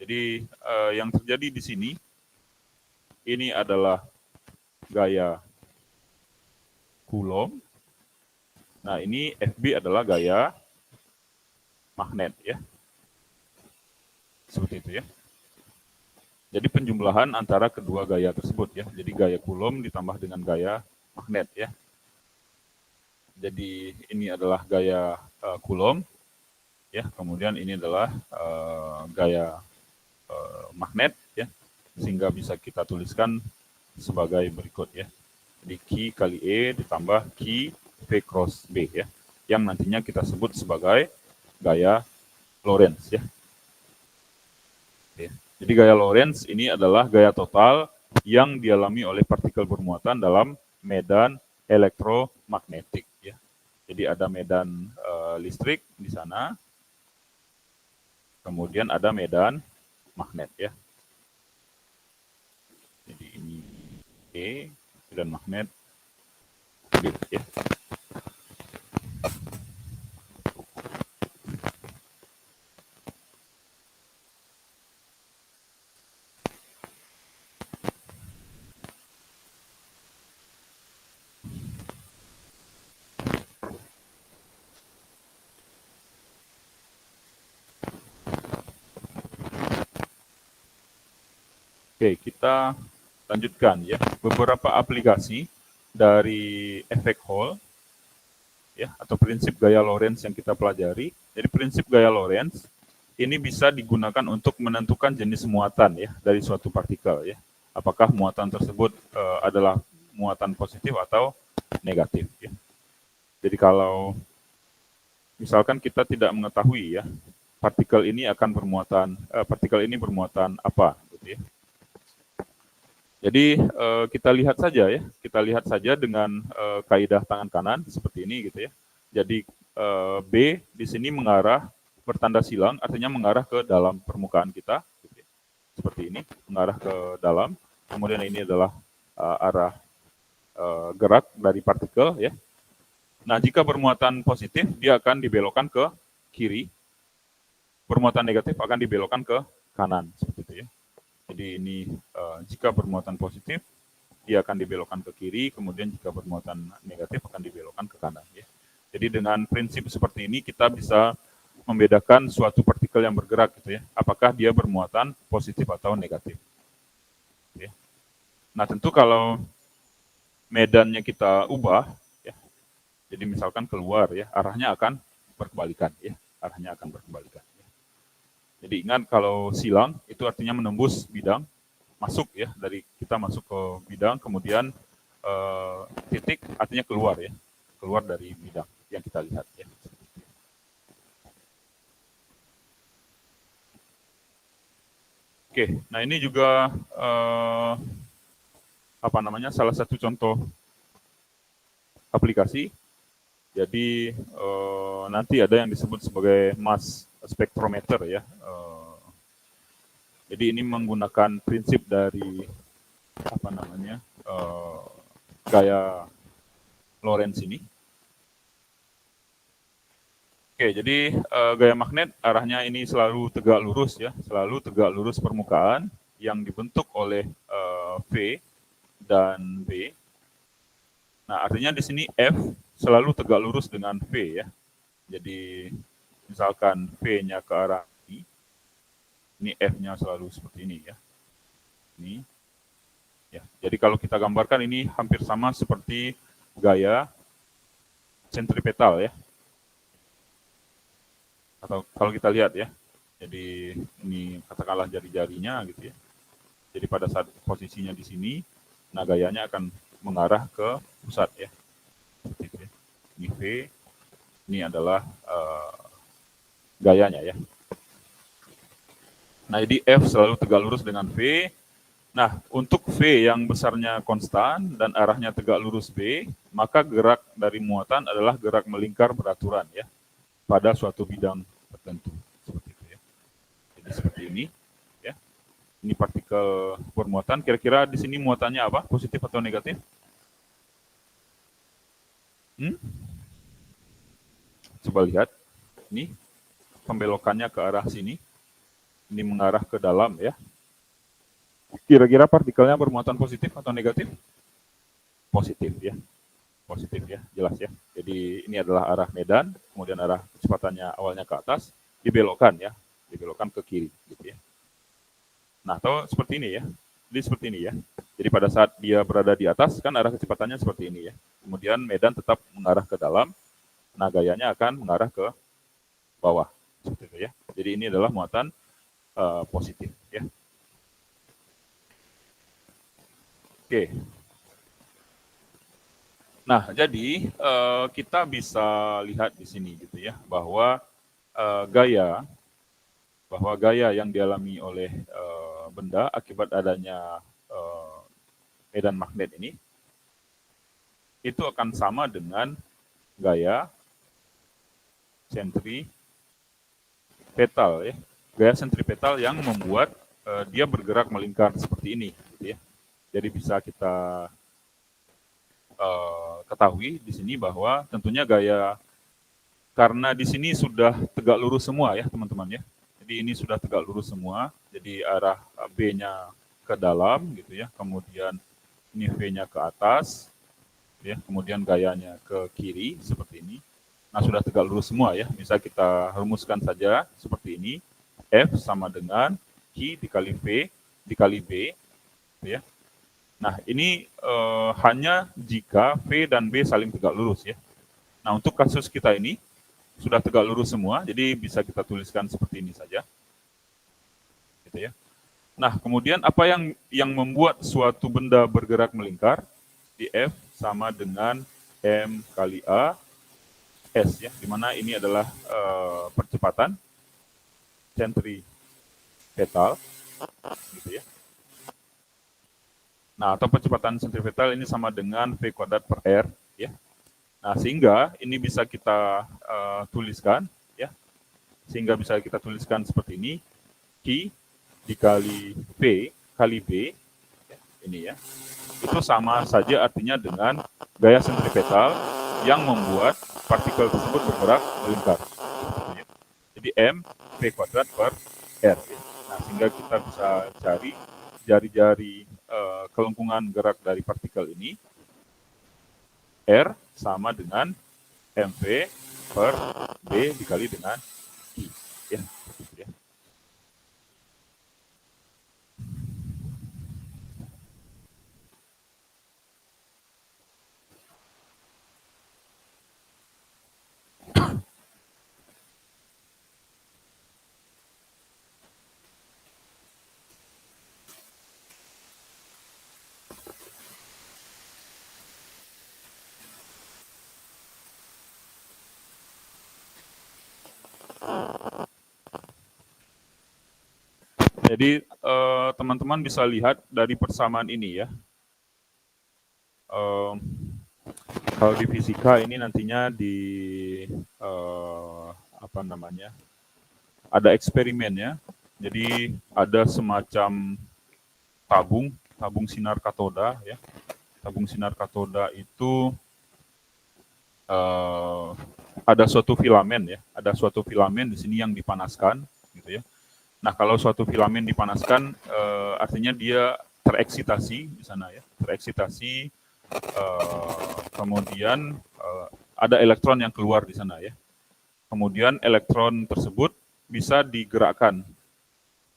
Jadi yang terjadi di sini ini adalah gaya Coulomb. Nah, ini FB adalah gaya magnet ya. Seperti itu ya. Jadi penjumlahan antara kedua gaya tersebut ya. Jadi gaya Coulomb ditambah dengan gaya magnet ya. Jadi ini adalah gaya Coulomb ya. Kemudian ini adalah gaya magnet ya. Sehingga bisa kita tuliskan sebagai berikut ya. Jadi Q kali E ditambah Q V cross B ya, yang nantinya kita sebut sebagai gaya Lorentz ya. Oke. Jadi gaya Lorentz ini adalah gaya total yang dialami oleh partikel bermuatan dalam medan elektromagnetik ya. Jadi ada medan listrik di sana, kemudian ada medan magnet ya. Jadi ini E, medan magnet B ya. Oke, kita lanjutkan ya. Beberapa aplikasi dari efek Hall ya, atau prinsip gaya Lorentz yang kita pelajari. Jadi prinsip gaya Lorentz ini bisa digunakan untuk menentukan jenis muatan ya dari suatu partikel ya. Apakah muatan tersebut adalah muatan positif atau negatif ya. Jadi kalau misalkan kita tidak mengetahui ya partikel ini akan bermuatan partikel ini bermuatan apa gitu ya. Jadi kita lihat saja ya, kita lihat saja dengan kaidah tangan kanan seperti ini gitu ya. Jadi B di sini mengarah bertanda silang, artinya mengarah ke dalam permukaan kita, gitu ya. Seperti ini, mengarah ke dalam. Kemudian ini adalah arah gerak dari partikel ya. Nah, jika bermuatan positif, dia akan dibelokkan ke kiri. Bermuatan negatif akan dibelokkan ke kanan, seperti itu ya. Jadi ini jika bermuatan positif, dia akan dibelokkan ke kiri, kemudian jika bermuatan negatif akan dibelokkan ke kanan. Ya. Jadi dengan prinsip seperti ini kita bisa membedakan suatu partikel yang bergerak, gitu ya. Apakah dia bermuatan positif atau negatif. Ya. Nah tentu kalau medannya kita ubah, ya, jadi misalkan keluar, ya, arahnya akan berkebalikan, ya, arahnya akan berkebalikan. Jadi ingat kalau silang itu artinya menembus bidang, masuk ya, dari kita masuk ke bidang, kemudian titik artinya keluar ya, keluar dari bidang yang kita lihat ya. Oke, nah ini juga apa namanya, salah satu contoh aplikasi. Jadi nanti ada yang disebut sebagai mass spektrometer ya. Jadi ini menggunakan prinsip dari apa namanya gaya Lorentz ini. Oke, jadi gaya magnet arahnya ini selalu tegak lurus ya, selalu tegak lurus permukaan yang dibentuk oleh V dan B. Nah, artinya di sini F selalu tegak lurus dengan V ya. Jadi misalkan V-nya ke arah ini F-nya selalu seperti ini ya. Ini. Ya, jadi kalau kita gambarkan ini hampir sama seperti gaya sentripetal ya. Atau kalau kita lihat ya. Jadi ini katakanlah jari-jarinya gitu ya. Jadi pada saat posisinya di sini, nah gayanya akan mengarah ke pusat ya. Seperti itu ya. Ini V, ini adalah gayanya ya. Nah, jadi F selalu tegak lurus dengan V. Nah, untuk V yang besarnya konstan dan arahnya tegak lurus B, maka gerak dari muatan adalah gerak melingkar beraturan ya. pada suatu bidang tertentu, seperti itu ya. Jadi seperti ini ya. Ini partikel bermuatan. Kira-kira di sini muatannya apa? Positif atau negatif? Coba lihat. Ini pembelokannya ke arah sini. Ini mengarah ke dalam ya. Kira-kira partikelnya bermuatan positif atau negatif? Positif ya. Positif ya, jelas ya. Jadi ini adalah arah medan, kemudian arah kecepatannya awalnya ke atas, dibelokkan ya, dibelokkan ke kiri gitu ya. Nah, atau seperti ini ya. Jadi seperti ini ya. Jadi pada saat dia berada di atas kan arah kecepatannya seperti ini ya. Kemudian medan tetap mengarah ke dalam, nah gayanya akan mengarah ke bawah. Seperti itu ya. Jadi ini adalah muatan positif ya. Oke. Nah, jadi kita bisa lihat di sini gitu ya bahwa gaya yang dialami oleh benda akibat adanya medan magnet ini itu akan sama dengan gaya sentripetal ya. Gaya sentripetal yang membuat dia bergerak melingkar seperti ini gitu ya. Jadi bisa kita ketahui di sini bahwa tentunya gaya, karena di sini sudah tegak lurus semua ya teman-teman ya. Jadi ini sudah tegak lurus semua, jadi arah B-nya ke dalam gitu ya, kemudian ini V-nya ke atas, ya, kemudian gayanya ke kiri seperti ini. Nah sudah tegak lurus semua ya, bisa kita rumuskan saja seperti ini, F sama dengan Q dikali V dikali B, gitu ya. Nah, ini hanya jika V dan B saling tegak lurus ya. Nah, untuk kasus kita ini sudah tegak lurus semua, jadi bisa kita tuliskan seperti ini saja. Gitu ya. Nah, kemudian apa yang membuat suatu benda bergerak melingkar? Di F sama dengan M kali A S ya, di mana ini adalah percepatan sentripetal gitu ya. Nah, atau percepatan sentripetal ini sama dengan V kuadrat per R, ya. Nah, sehingga ini bisa kita tuliskan, ya. Sehingga bisa kita tuliskan seperti ini, Q dikali V kali B, ya, ini ya. Itu sama saja artinya dengan gaya sentripetal yang membuat partikel tersebut bergerak melingkar. Jadi M V kuadrat per R, ya. Nah, sehingga kita bisa cari jari-jari kelengkungan gerak dari partikel ini, R sama dengan MV per B dikali dengan I. Ya, gitu ya. Jadi teman-teman bisa lihat dari persamaan ini ya. Kalau di fisika ini nantinya di apa namanya? Ada eksperimen ya. Jadi ada semacam tabung sinar katoda ya. Tabung sinar katoda itu ada suatu filamen ya. Ada suatu filamen di sini yang dipanaskan gitu ya. Nah, kalau suatu filamen dipanaskan, artinya dia tereksitasi di sana ya, tereksitasi, kemudian ada elektron yang keluar di sana ya. Kemudian elektron tersebut bisa digerakkan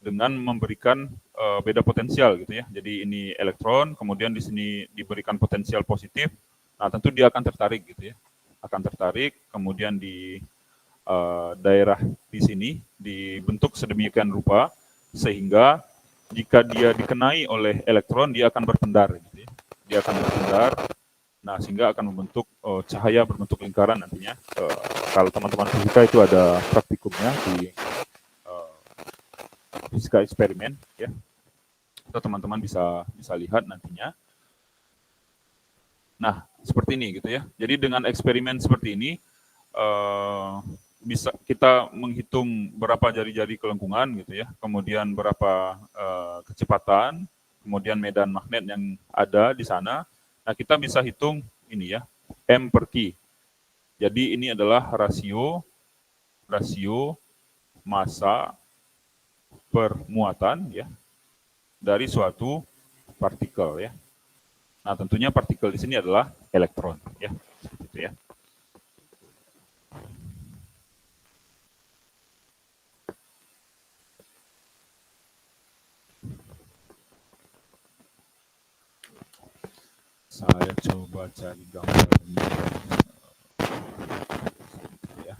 dengan memberikan beda potensial gitu ya. Jadi ini elektron, kemudian di sini diberikan potensial positif. Nah, tentu dia akan tertarik gitu ya, akan tertarik, kemudian di daerah di sini dibentuk sedemikian rupa sehingga jika dia dikenai oleh elektron dia akan berpendar gitu ya. Dia akan berpendar, nah sehingga akan membentuk cahaya berbentuk lingkaran nantinya. Kalau teman-teman fisika itu ada praktikumnya di fisika eksperimen ya. Atau teman-teman bisa lihat nantinya. Nah, seperti ini gitu ya. Jadi dengan eksperimen seperti ini bisa kita menghitung berapa jari-jari kelengkungan gitu ya, kemudian berapa kecepatan, kemudian medan magnet yang ada di sana. Nah, kita bisa hitung ini ya, M per Q. Jadi ini adalah rasio massa per muatan ya dari suatu partikel ya. Nah, tentunya partikel di sini adalah elektron ya. Seperti itu ya. Saya coba cari gambarnya. Ya.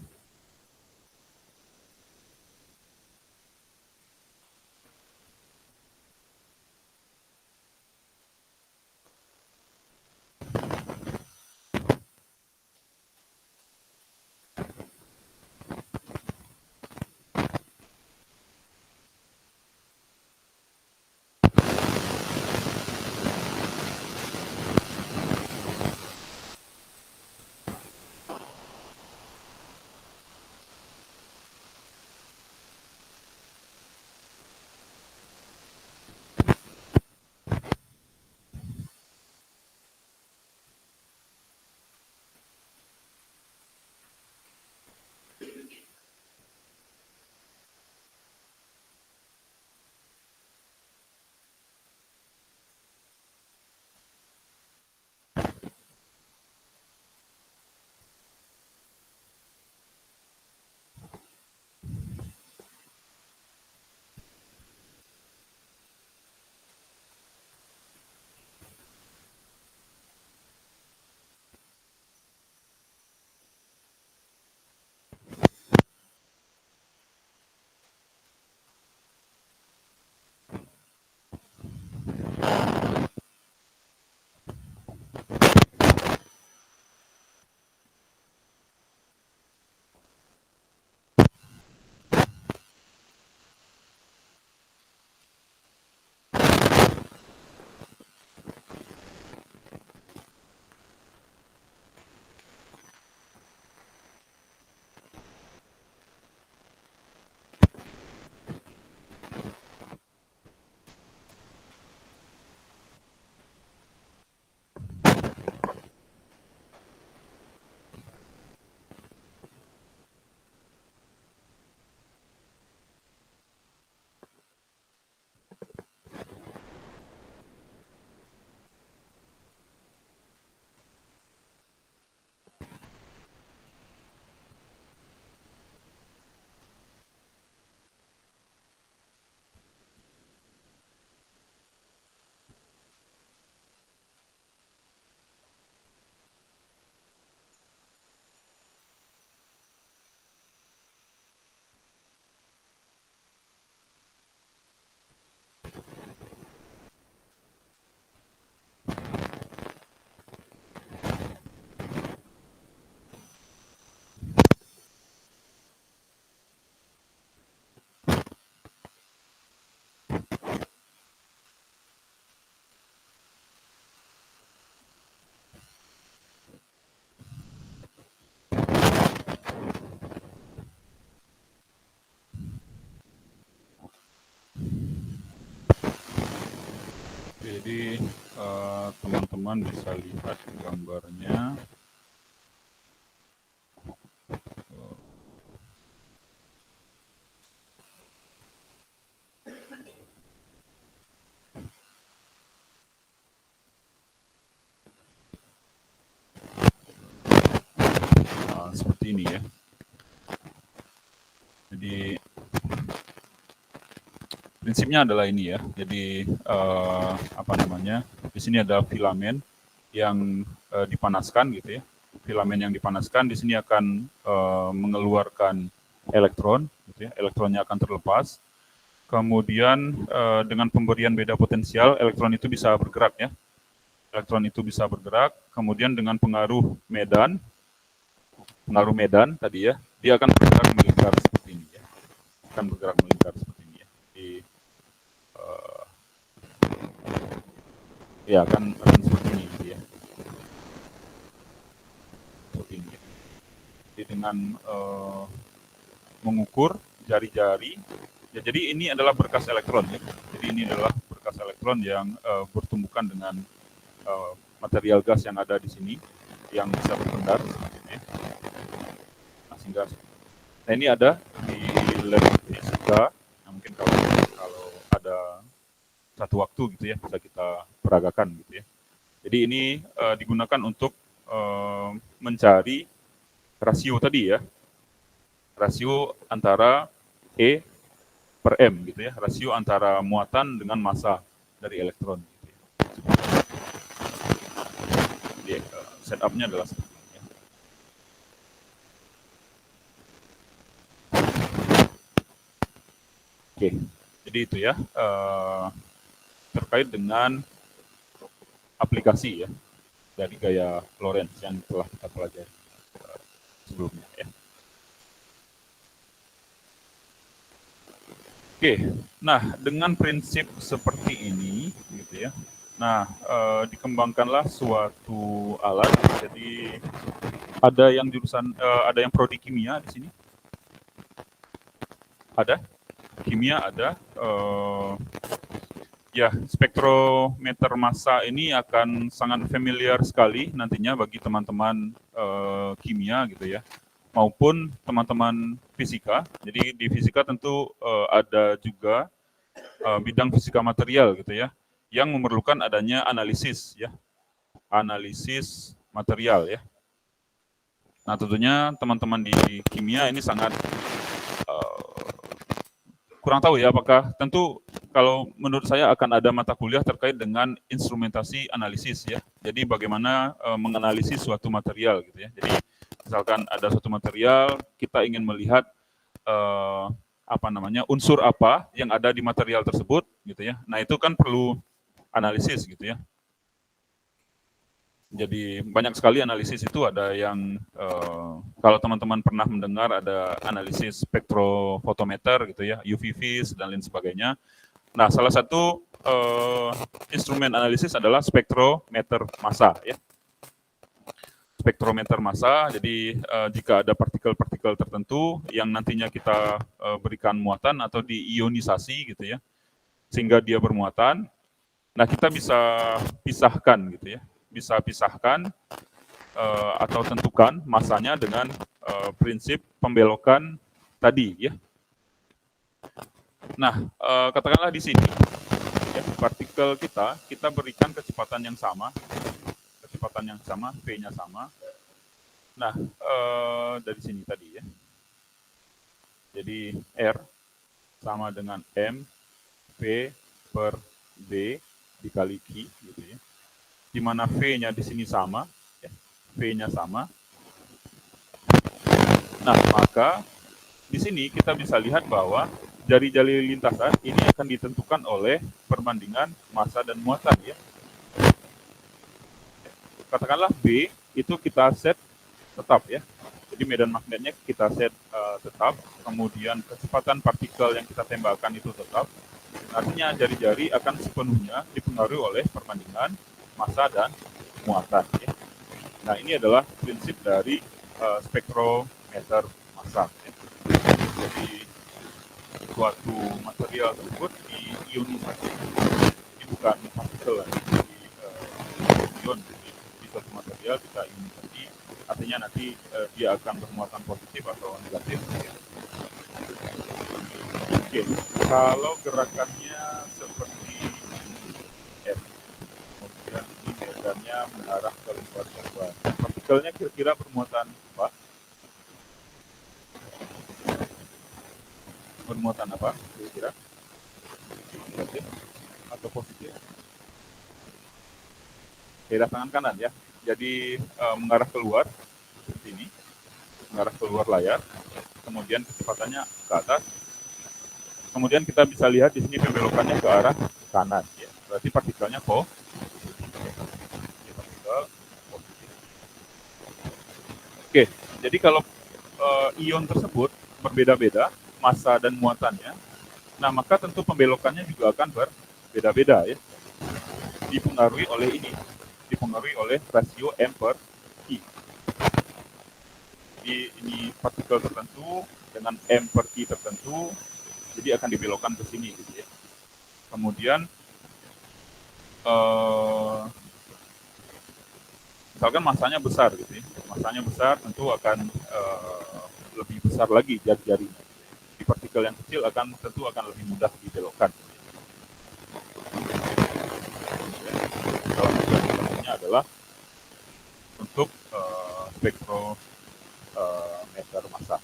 Jadi teman-teman bisa lihat gambarnya. Seperti ini ya. Jadi prinsipnya adalah ini ya. Jadi apa namanya? Di sini ada filamen yang dipanaskan gitu ya. Filamen yang dipanaskan di sini akan mengeluarkan elektron, gitu ya. Elektronnya akan terlepas. Kemudian dengan pemberian beda potensial, elektron itu bisa bergerak ya. Elektron itu bisa bergerak. Kemudian dengan pengaruh medan tadi ya, dia akan bergerak melingkar seperti ini ya. Akan bergerak melingkar seperti ini ya. Jadi ya akan seperti ini gitu ya. Seperti ini. Jadi dengan mengukur jari-jari. Ya, jadi ini adalah berkas elektron ya. Jadi ini adalah berkas elektron yang bertumbukan dengan material gas yang ada di sini yang bisa berpendar. Ya. Nah, sehingga ini ada di lab fisika. Nah, mungkin kalau ada satu waktu gitu ya bisa kita peragakan gitu ya. Jadi ini digunakan untuk mencari rasio tadi ya, rasio antara E per M gitu ya, rasio antara muatan dengan massa dari elektron. Gitu ya. Jadi setupnya adalah seperti ini. Ya. Oke, jadi itu ya terkait dengan aplikasi ya dari gaya Lorentz yang telah kita pelajari sebelumnya ya. Oke, nah dengan prinsip seperti ini, gitu ya. Nah, dikembangkanlah suatu alat. Jadi ada yang jurusan, ada yang prodi kimia di sini? Ada? Kimia ada. Ya, spektrometer massa ini akan sangat familiar sekali nantinya bagi teman-teman kimia, gitu ya, maupun teman-teman fisika. Jadi di fisika tentu ada juga bidang fisika material gitu ya, yang memerlukan adanya analisis ya, analisis material ya. Nah tentunya teman-teman di kimia ini sangat kurang tahu ya apakah, tentu kalau menurut saya akan ada mata kuliah terkait dengan instrumentasi analisis ya. Jadi bagaimana menganalisis suatu material gitu ya. Jadi misalkan ada suatu material, kita ingin melihat unsur apa yang ada di material tersebut gitu ya. Nah, itu kan perlu analisis gitu ya. Jadi banyak sekali analisis itu, ada yang kalau teman-teman pernah mendengar ada analisis spektrofotometer gitu ya, UV vis dan lain sebagainya. Nah, salah satu instrumen analisis adalah spektrometer massa ya. Spektrometer massa. Jadi jika ada partikel-partikel tertentu yang nantinya kita berikan muatan atau diionisasi gitu ya, sehingga dia bermuatan, nah kita bisa pisahkan gitu ya, bisa pisahkan atau tentukan massanya dengan prinsip pembelokan tadi ya. Nah, katakanlah di sini ya, partikel kita berikan kecepatan yang sama, V-nya sama. Nah, dari sini tadi ya. Jadi R sama dengan M V per B dikali Q gitu ya. Di mana V-nya di sini sama, ya. V-nya sama. Nah, maka di sini kita bisa lihat bahwa jari-jari lintasan ini akan ditentukan oleh perbandingan massa dan muatan ya. Katakanlah B itu kita set tetap ya. Jadi medan magnetnya kita set tetap, kemudian kecepatan partikel yang kita tembakkan itu tetap. Artinya jari-jari akan sepenuhnya dipengaruhi oleh perbandingan massa dan muatan ya. Nah, ini adalah prinsip dari spektrometer massa ya. Jadi suatu material tersebut diionisasi. Ini bukan partikel, jadi ion di suatu material kita ionisasi, artinya nanti dia akan bermuatan positif atau negatif. Oke, kalau gerakannya seperti F, kemudian ini medannya mengarah ke lingkar korban. Partikelnya kira-kira bermuatan apa? Bermuatan apa kira-kira? Negatif atau positif? Daerah tangan kanan ya. Jadi mengarah keluar seperti ini, mengarah keluar layar. Kemudian kecepatannya ke atas. Kemudian kita bisa lihat di sini pembelokannya ke arah kanan. Ya. Berarti partikelnya positif. Partikel positif. Oke, jadi kalau ion tersebut berbeda-beda massa dan muatannya, nah maka tentu pembelokannya juga akan berbeda-beda ya. Dipengaruhi oleh ini, dipengaruhi oleh rasio M per I. Jadi Jadi ini partikel tertentu dengan m per i tertentu, jadi akan dibelokkan ke sini gitu ya. Kemudian misalkan masanya besar gitu ya, masanya besar tentu akan lebih besar lagi jari-jarinya. Di partikel yang kecil tentu akan lebih mudah dibelokkan. Salah satu contohnya adalah untuk spektrometer massa.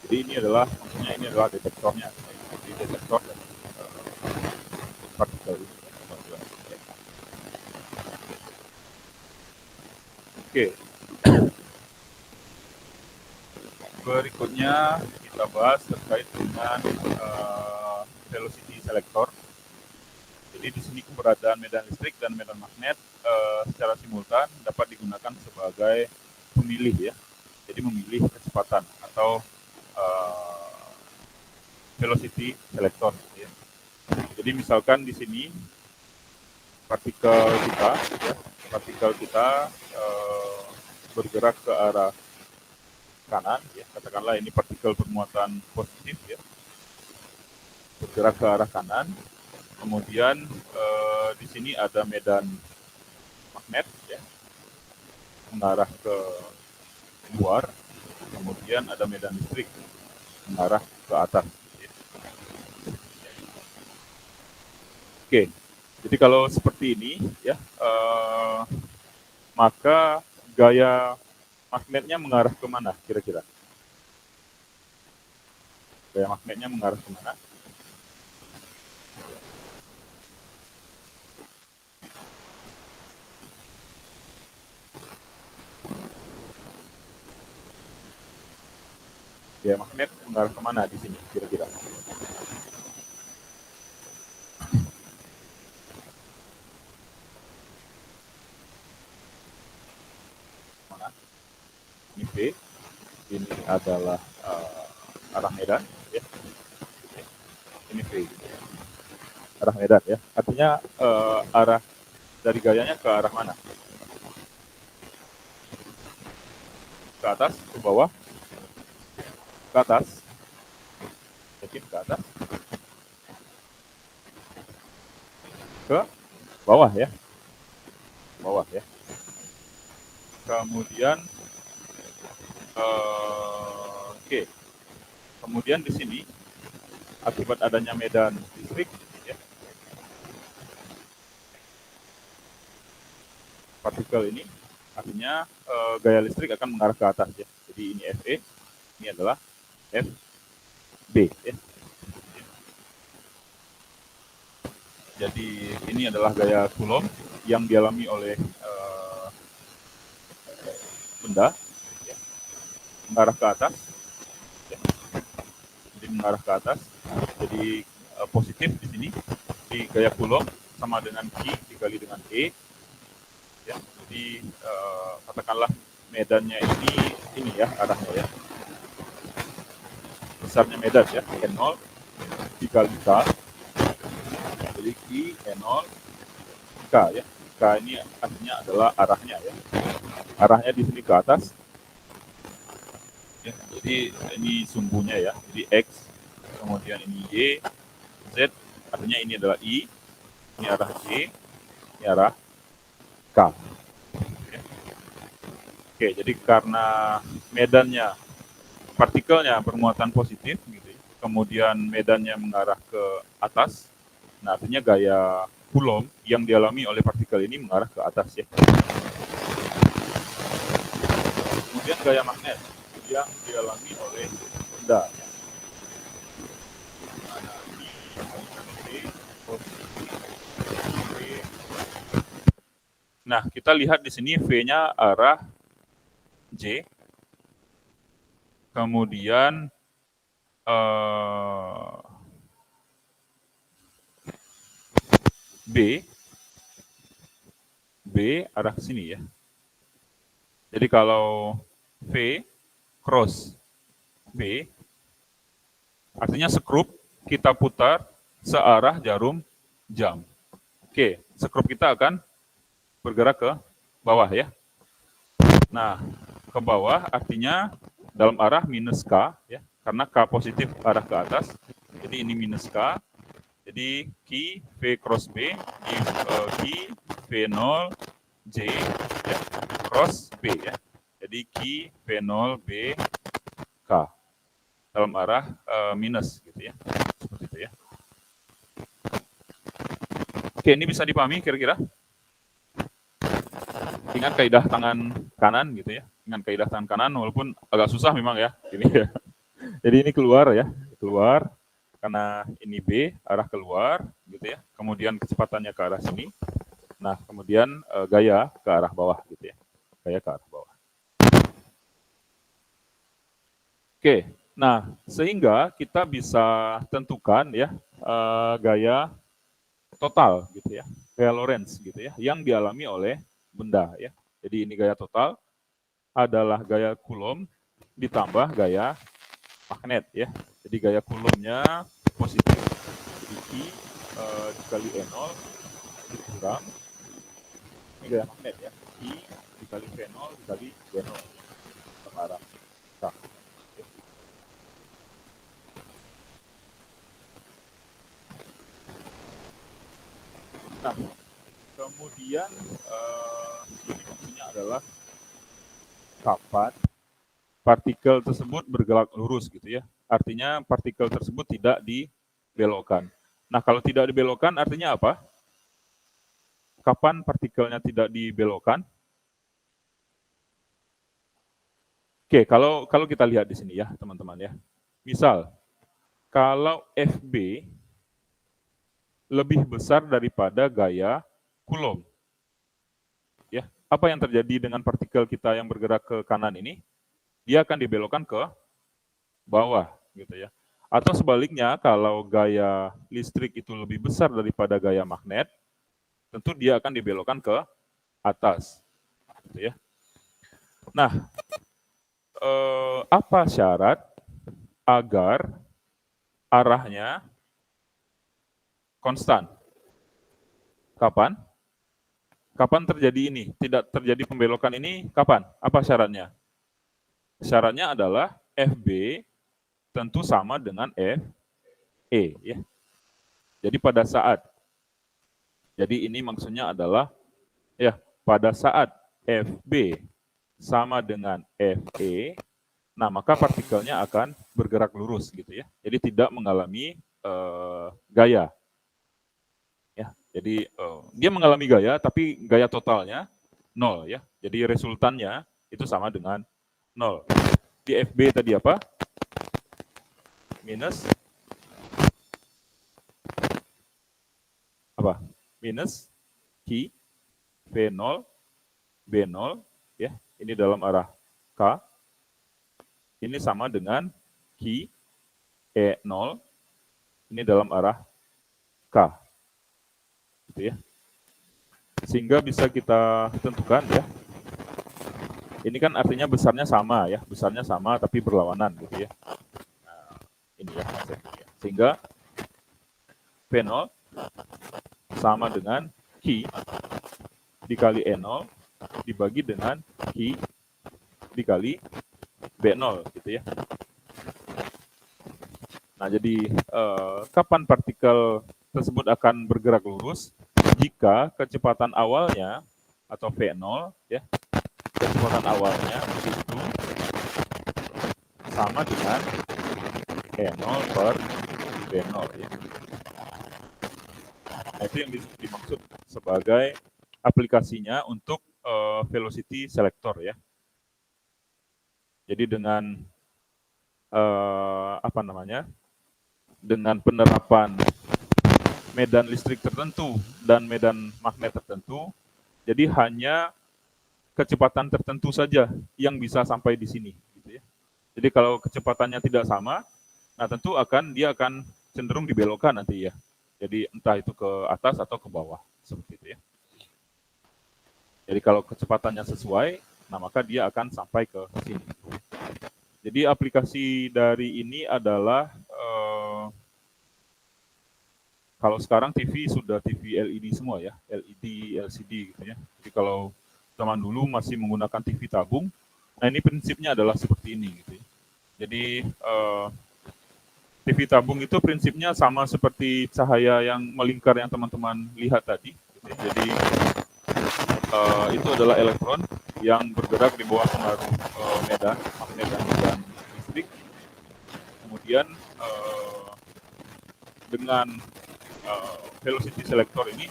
Jadi ini adalah detektornya, jadi detektor dari partikel ini. Oke. Berikutnya kita bahas terkait dengan velocity selector. Jadi di sini keberadaan medan listrik dan medan magnet secara simultan dapat digunakan sebagai pemilih ya. Jadi memilih kecepatan atau velocity selector. Ya. Jadi misalkan di sini partikel kita bergerak ke arah kanan, ya, katakanlah ini partikel bermuatan positif, ya, bergerak ke arah kanan. Kemudian di sini ada medan magnet, ya, mengarah ke luar. Kemudian ada medan listrik mengarah ke atas. Ya. Oke, jadi kalau seperti ini, ya, maka gaya magnetnya mengarah ke mana kira-kira? Gaya magnetnya mengarah ke mana? Gaya magnet mengarah ke mana di sini kira-kira? Mana? Ini V, ini adalah arah medan, ya. Ini V, arah medan, ya. Artinya arah dari gayanya ke arah mana? Ke atas, ke bawah, ke atas, yakin ke atas, ke bawah, ya, bawah, ya. Kemudian oke. Kemudian di sini akibat adanya medan listrik, ya, partikel ini artinya gaya listrik akan mengarah ke atas, ya. Jadi ini Fe, ini adalah Fb, ya. Jadi ini adalah gaya Coulomb yang dialami oleh benda, ya, mengarah ke atas, ya. Jadi mengarah ke atas. Jadi positif di sini di gaya Coulomb sama dengan Q dikali dengan E, ya. Jadi katakanlah medannya ini ya arahnya, ya, besarnya medan, ya, E0 dikali K, jadi Q E0 K, ya. K ini artinya adalah arahnya, ya, arahnya di sini ke atas, ya. Jadi ini sumbunya, ya, jadi X, kemudian ini Y, Z, artinya ini adalah I, ini arah Y, ini arah K. Ya. Oke, jadi karena medannya, partikelnya bermuatan positif, gitu, ya, kemudian medannya mengarah ke atas, nah artinya gaya Coulomb yang dialami oleh partikel ini mengarah ke atas, ya. Kemudian gaya magnet yang dialami oleh benda, ya. Nah, kita lihat di sini V-nya arah J, kemudian B arah ke sini, ya. Jadi kalau V cross B, artinya skrup kita putar searah jarum jam. Oke, skrup kita akan bergerak ke bawah ya. Nah, ke bawah artinya dalam arah minus K ya, karena K positif arah ke atas. Jadi ini minus K. Jadi Q V cross B di Q V0 J ya, cross B ya. Jadi Q V0 B K dalam arah minus gitu ya. Seperti itu ya. Oke, ini bisa dipahami kira-kira? Ingat kaidah tangan kanan gitu ya. Ingat kaidah tangan kanan walaupun agak susah memang ya. Ini ya. Jadi ini keluar ya, keluar karena ini B arah keluar gitu ya. Kemudian kecepatannya ke arah sini. Nah, kemudian gaya ke arah bawah gitu ya. Gaya ke arah bawah. Oke. Nah, sehingga kita bisa tentukan ya gaya total gitu ya. Gaya Lorentz gitu ya yang dialami oleh benda ya. Jadi ini gaya total adalah gaya Coulomb ditambah gaya magnet ya. Jadi gaya Coulombnya positif. Jadi Q dikali E0 dikurang. Ini gaya magnet ya. Q dikali V0 dikali V0 ke arah K. Nah, kemudian ini maksudnya adalah kapan partikel tersebut bergerak lurus gitu ya. Artinya partikel tersebut tidak dibelokkan. Nah, kalau tidak dibelokkan artinya apa? Kapan partikelnya tidak dibelokkan? Oke, kalau kita lihat di sini ya, teman-teman ya. Misal, kalau FB lebih besar daripada gaya Coulomb. Ya, apa yang terjadi dengan partikel kita yang bergerak ke kanan ini? Dia akan dibelokkan ke bawah gitu ya. Atau sebaliknya, kalau gaya listrik itu lebih besar daripada gaya magnet, tentu dia akan dibelokkan ke atas gitu ya. Nah, apa syarat agar arahnya konstan? Kapan? Kapan terjadi ini? Tidak terjadi pembelokan ini kapan? Apa syaratnya? Syaratnya adalah FB tentu sama dengan FE ya. Jadi pada saat ini maksudnya adalah ya pada saat FB sama dengan FE, nah maka partikelnya akan bergerak lurus gitu ya. Jadi tidak mengalami gaya. Ya, jadi dia mengalami gaya, tapi gaya totalnya 0 ya. Jadi resultannya itu sama dengan 0. Di FB tadi apa? Minus apa? Minus Q V0 B0 ya. Ini dalam arah K. Ini sama dengan Q E0. Ini dalam arah K. Gitu ya. Sehingga bisa kita tentukan ya. Ini kan artinya besarnya sama ya, besarnya sama tapi berlawanan gitu ya. Nah, ini ya konsepnya. Sehingga V0 sama dengan Q dikali E0 dibagi dengan Q dikali B0 gitu ya. Nah, jadi kapan partikel tersebut akan bergerak lurus? Jika kecepatan awalnya atau V0 ya, kecepatan awalnya itu sama dengan E0 per B0 ya. Nah, itu yang dimaksud sebagai aplikasinya untuk velocity selector ya. Jadi dengan apa namanya? Dengan penerapan medan listrik tertentu dan medan magnet tertentu, jadi hanya kecepatan tertentu saja yang bisa sampai di sini. Gitu ya. Jadi kalau kecepatannya tidak sama, nah tentu dia akan cenderung dibelokkan nanti ya. Jadi entah itu ke atas atau ke bawah, seperti itu ya. Jadi kalau kecepatannya sesuai, nah maka dia akan sampai ke sini. Jadi aplikasi dari ini adalah kalau sekarang TV sudah TV LED semua ya, LED, LCD gitu ya. Jadi kalau zaman dulu masih menggunakan TV tabung, nah ini prinsipnya adalah seperti ini gitu ya. Jadi TV tabung itu prinsipnya sama seperti cahaya yang melingkar yang teman-teman lihat tadi. Gitu ya. Jadi itu adalah elektron yang bergerak di bawah pengaruh medan, magnet dan listrik. Kemudian dengan velocity selector ini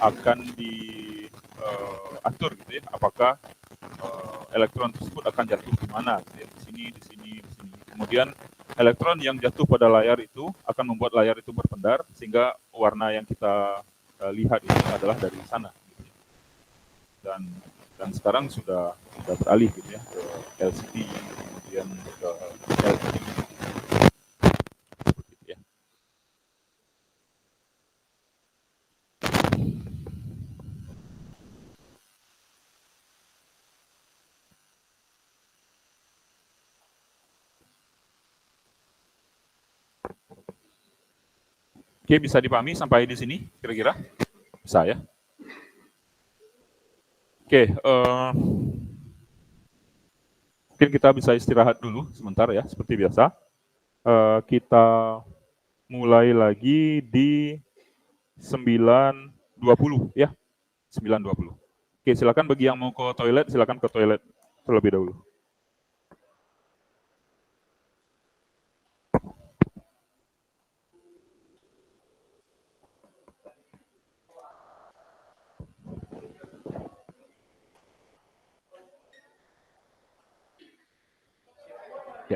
akan diatur gitu ya, apakah elektron tersebut akan jatuh di mana, gitu ya, di sini, di sini, di sini. Kemudian elektron yang jatuh pada layar itu akan membuat layar itu berpendar sehingga warna yang kita lihat ini adalah dari sana. Gitu ya. Dan sekarang sudah beralih gitu ya ke LCD, kemudian ke LED. Seperti itu ya. Oke, bisa dipahami sampai di sini kira-kira? Bisa ya? Oke, mungkin kita bisa istirahat dulu sebentar ya, seperti biasa. Kita mulai lagi di 9.20 ya, 9.20. Oke, silakan bagi yang mau ke toilet, silakan ke toilet terlebih dahulu. Ya.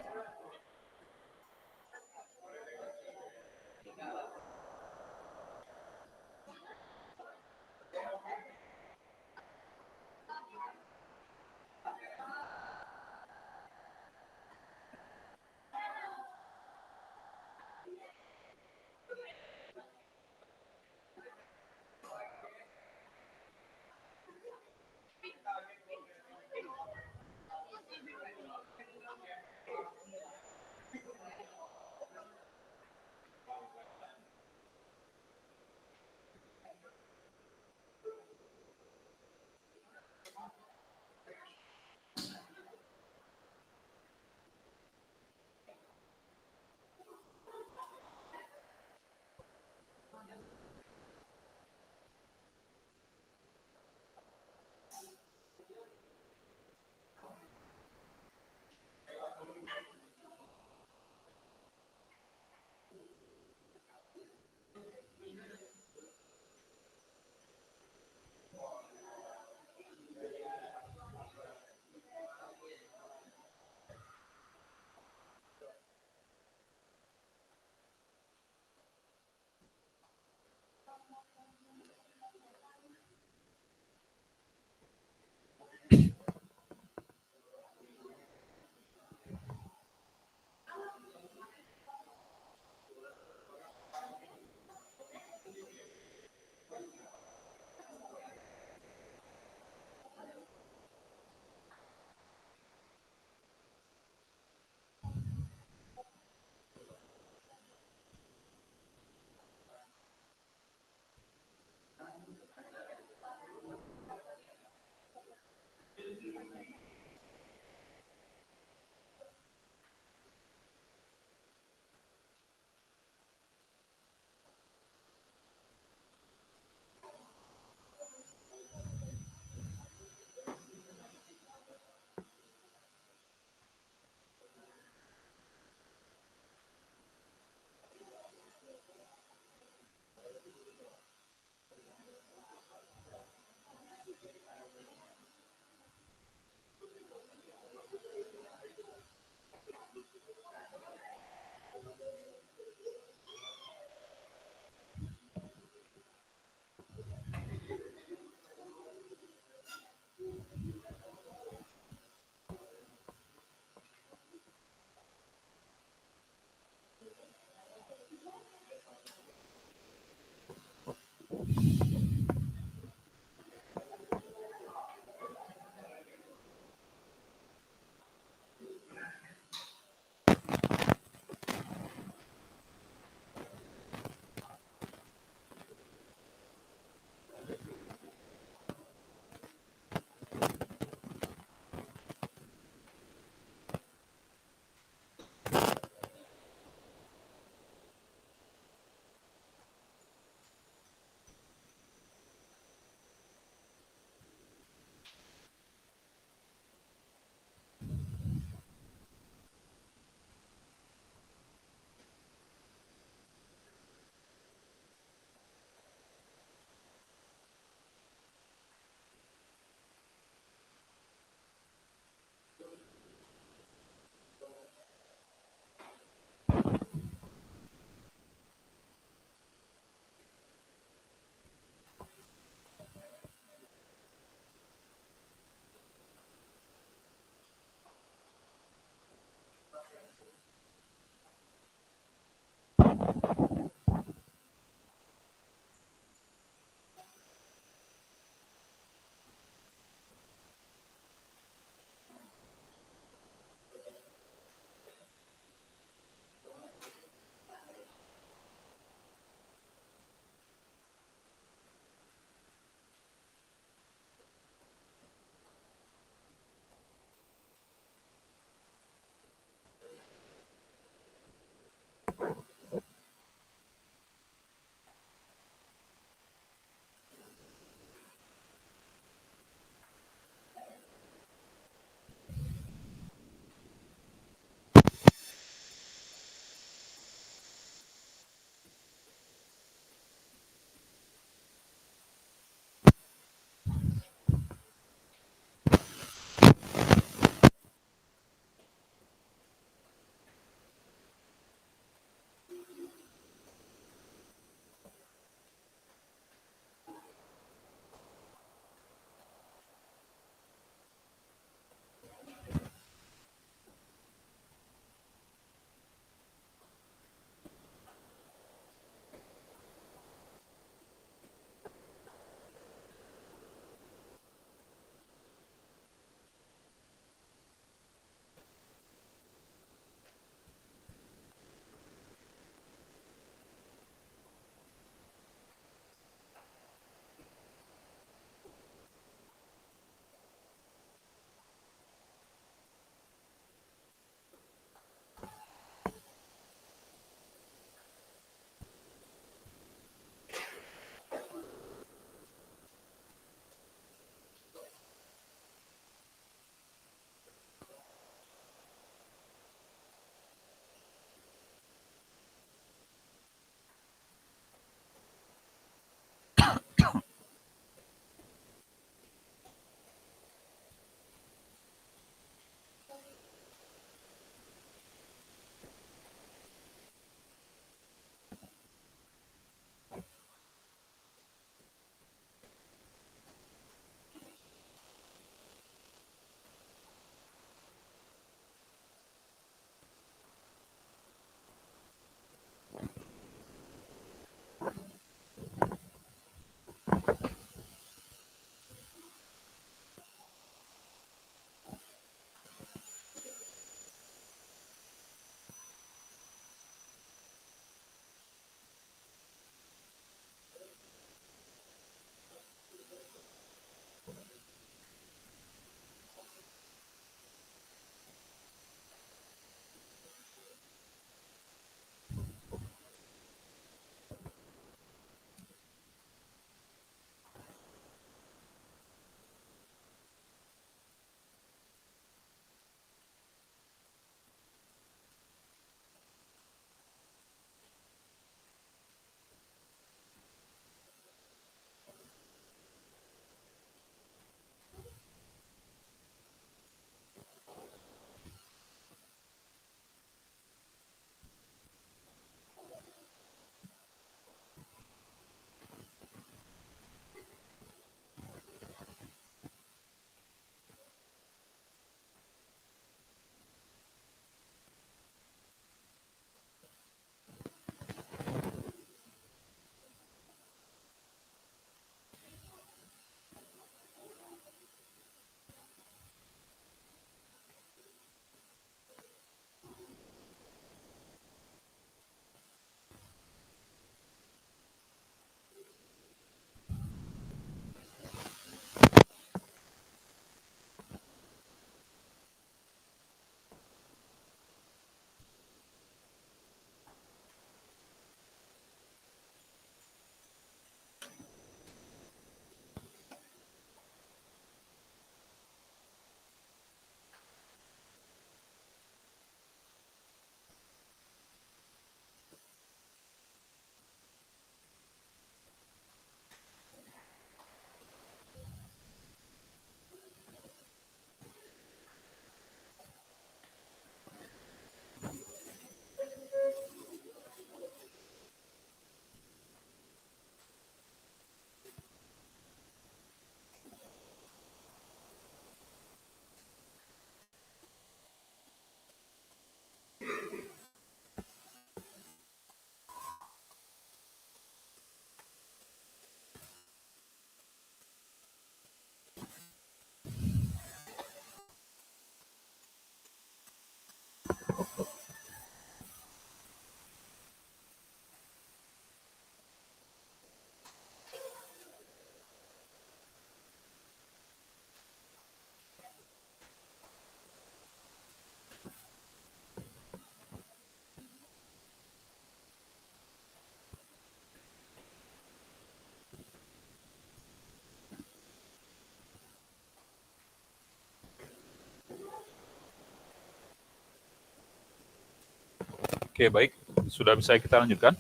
Oke, baik. Sudah bisa kita lanjutkan?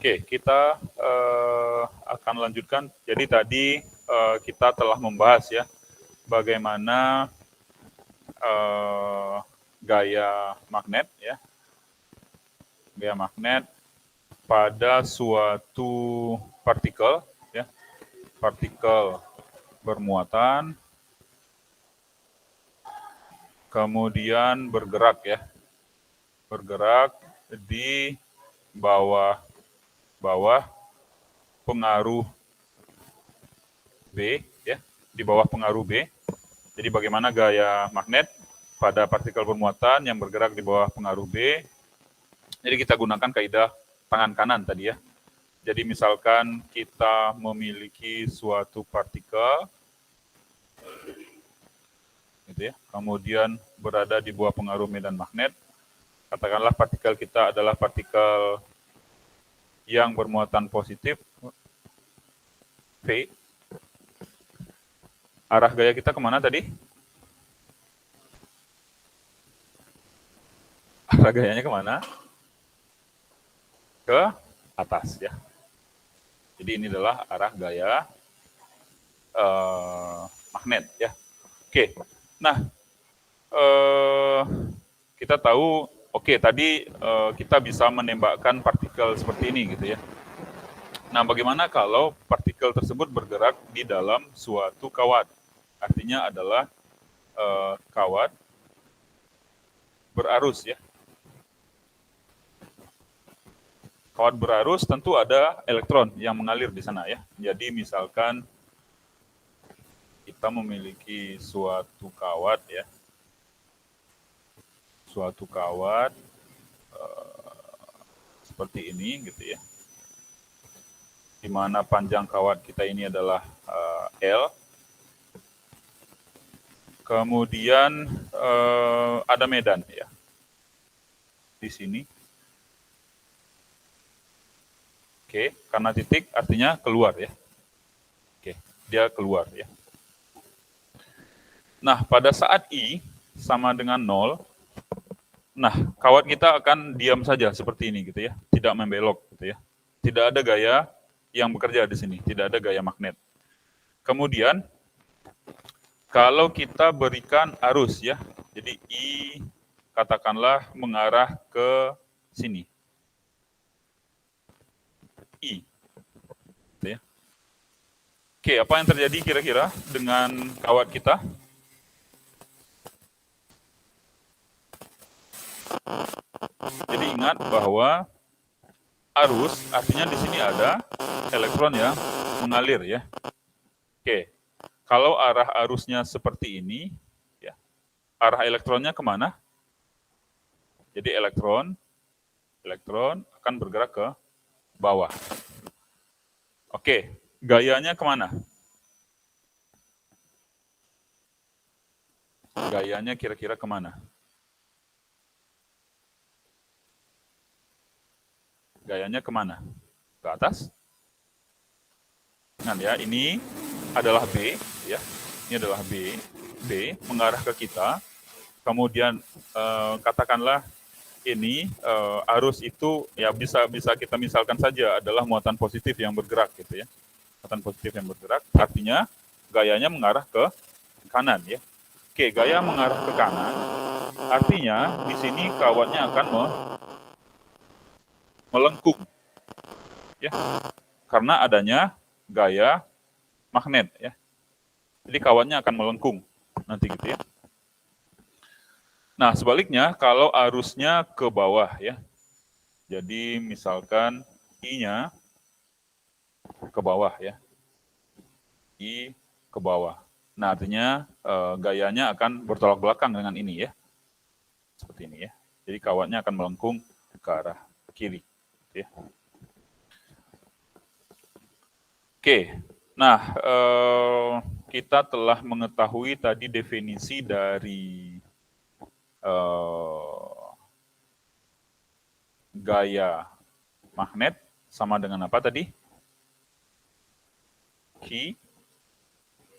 Oke, kita akan lanjutkan. Jadi tadi kita telah membahas ya bagaimana gaya magnet ya, gaya magnet pada suatu partikel ya, partikel bermuatan, kemudian bergerak ya, bergerak di bawah pengaruh B ya, di bawah pengaruh B. Jadi bagaimana gaya magnet pada partikel bermuatan yang bergerak di bawah pengaruh B. Jadi kita gunakan kaidah tangan kanan tadi ya. Jadi misalkan kita memiliki suatu partikel gitu ya, kemudian berada di bawah pengaruh medan magnet. Katakanlah partikel kita adalah partikel yang bermuatan positif V. Arah gaya kita kemana tadi? Arah gayanya kemana? Ke atas ya. Jadi ini adalah arah gaya magnet ya. Oke, nah kita tahu, oke tadi kita bisa menembakkan partikel seperti ini gitu ya. Nah, bagaimana kalau partikel tersebut bergerak di dalam suatu kawat? Artinya adalah kawat berarus ya. Kawat berarus tentu ada elektron yang mengalir di sana ya. Jadi misalkan kita memiliki suatu kawat ya, suatu kawat seperti ini gitu ya, di mana panjang kawat kita ini adalah L. Kemudian ada medan ya di sini. Oke, karena titik artinya keluar ya. Oke, dia keluar ya. Nah, pada saat I sama dengan 0, nah kawat kita akan diam saja seperti ini gitu ya, tidak membelok gitu ya. Tidak ada gaya yang bekerja di sini, tidak ada gaya magnet. Kemudian kalau kita berikan arus ya, jadi I katakanlah mengarah ke sini. I. Gitu ya. Oke, apa yang terjadi kira-kira dengan kawat kita? Jadi ingat bahwa arus artinya di sini ada elektron yang mengalir ya. Oke, kalau arah arusnya seperti ini, ya, arah elektronnya kemana? Jadi elektron akan bergerak ke bawah. Oke, gayanya kemana? Gayanya kira-kira kemana? Gayanya kemana? Ke atas? Nah ya, ini adalah B, ya. Ini adalah B mengarah ke kita. Kemudian katakanlah ini arus itu ya bisa kita misalkan saja adalah muatan positif yang bergerak gitu ya. Muatan positif yang bergerak artinya gayanya mengarah ke kanan ya. Oke, gaya mengarah ke kanan artinya di sini kawatnya akan melengkung ya. Karena adanya gaya magnet ya. Jadi kawatnya akan melengkung nanti gitu ya. Nah, sebaliknya kalau arusnya ke bawah ya. Jadi misalkan I-nya ke bawah ya. I ke bawah. Nah, artinya gayanya akan bertolak belakang dengan ini ya. Seperti ini ya. Jadi kawatnya akan melengkung ke arah kiri ya. Oke. Nah, kita telah mengetahui tadi definisi dari gaya magnet sama dengan apa tadi? Q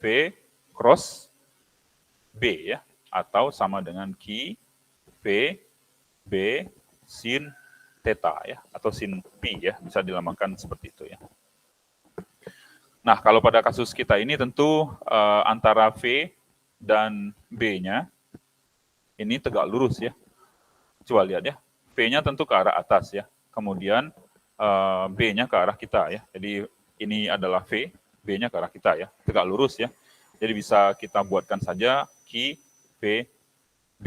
V cross B ya, atau sama dengan Q V B B sin theta ya, atau sin pi ya, bisa dilambangkan seperti itu ya. Nah, kalau pada kasus kita ini tentu antara V dan B-nya ini tegak lurus ya. Coba lihat ya, V-nya tentu ke arah atas ya, kemudian B-nya ke arah kita ya. Jadi ini adalah V, B-nya ke arah kita ya, tegak lurus ya. Jadi bisa kita buatkan saja Q, V, B,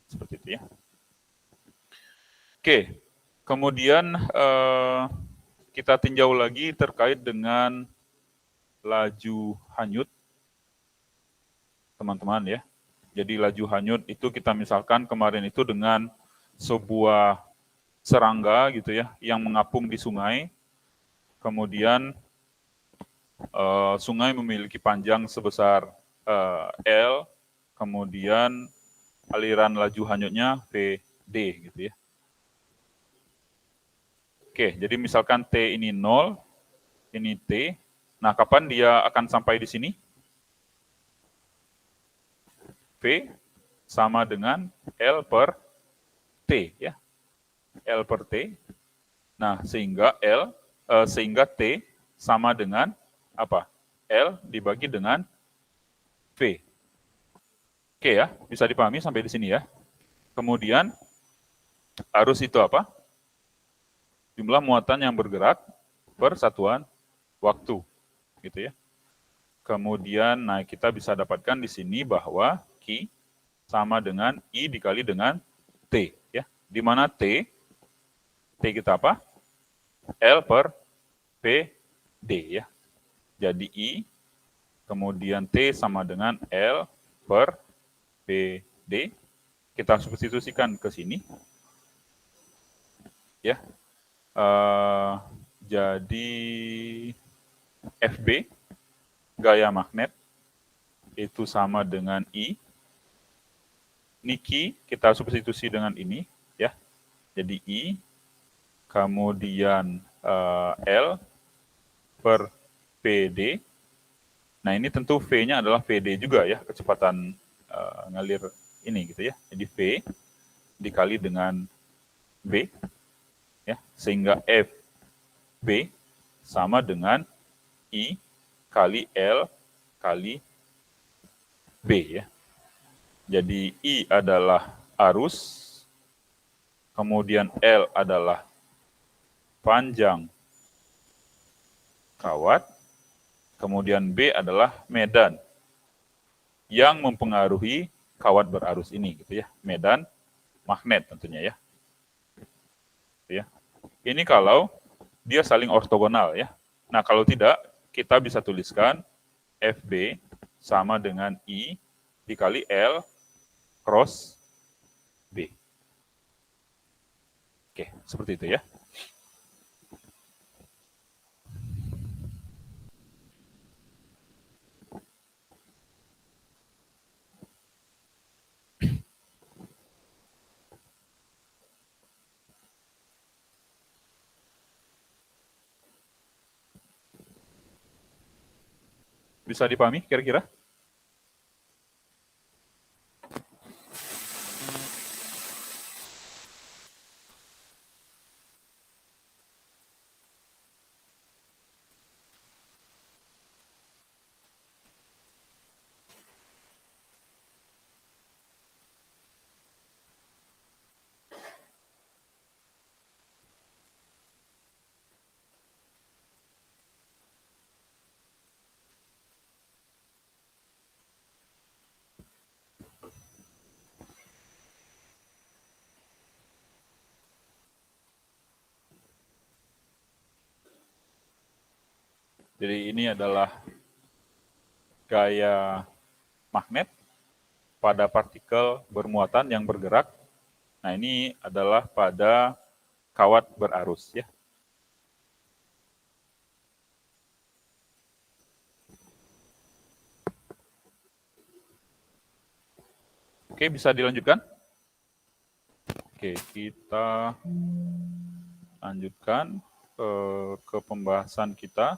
seperti itu ya. Oke, kemudian kita tinjau lagi terkait dengan laju hanyut, teman-teman ya. Jadi laju hanyut itu kita misalkan kemarin itu dengan sebuah serangga gitu ya, yang mengapung di sungai, kemudian sungai memiliki panjang sebesar L, kemudian aliran laju hanyutnya VD gitu ya. Oke, jadi misalkan T ini 0, ini T. Nah, kapan dia akan sampai di sini? V sama dengan L per T ya. L per T. Nah, sehingga T sama dengan apa? L dibagi dengan V. Oke ya, bisa dipahami sampai di sini ya. Kemudian arus itu apa? Jumlah muatan yang bergerak per satuan waktu, gitu ya. Kemudian, nah kita bisa dapatkan di sini bahwa Q sama dengan I dikali dengan T, ya. Di mana T kita apa? L per PD, ya. Jadi I, kemudian T sama dengan L per PD. Kita substitusikan ke sini, ya. Jadi FB gaya magnet itu sama dengan I. Niki kita substitusi dengan ini ya. Jadi I kemudian L per PD. Nah, ini tentu V-nya adalah VD juga ya, kecepatan ngalir ini gitu ya. Jadi V dikali dengan B ya, sehingga FB sama dengan I kali L kali B ya. Jadi I adalah arus, kemudian L adalah panjang kawat, kemudian B adalah medan yang mempengaruhi kawat berarus ini gitu ya. Medan magnet tentunya ya. Ya. Ini kalau dia saling ortogonal ya. Nah, kalau tidak, kita bisa tuliskan FB sama dengan I dikali L cross B. Oke, seperti itu ya. Bisa dipahami kira-kira? Jadi ini adalah gaya magnet pada partikel bermuatan yang bergerak. Nah, ini adalah pada kawat berarus ya. Oke, bisa dilanjutkan? Oke, kita lanjutkan ke pembahasan kita.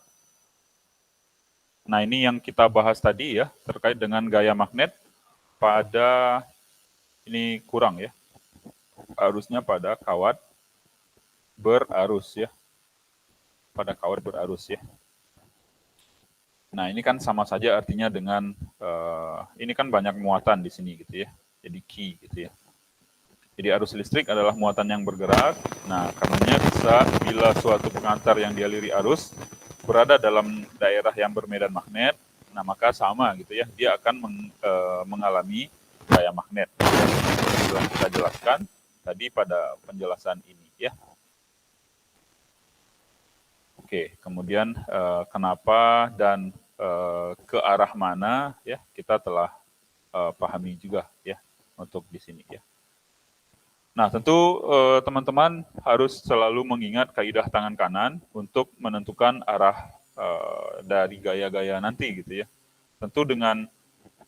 Nah, ini yang kita bahas tadi ya, terkait dengan gaya magnet pada ini kurang ya. arusnya pada kawat berarus ya. Pada kawat berarus ya. Nah, ini kan sama saja artinya dengan ini kan banyak muatan di sini gitu ya. Jadi Q gitu ya. Jadi arus listrik adalah muatan yang bergerak. Nah, karenanya bisa bila suatu pengantar yang dialiri arus berada dalam daerah yang bermedan magnet, nah maka sama gitu ya, dia akan mengalami gaya magnet. Telah kita jelaskan tadi pada penjelasan ini ya. Oke, kemudian kenapa dan ke arah mana ya kita telah pahami juga ya untuk di sini ya. Nah, tentu teman-teman harus selalu mengingat kaidah tangan kanan untuk menentukan arah dari gaya-gaya nanti gitu ya. Tentu dengan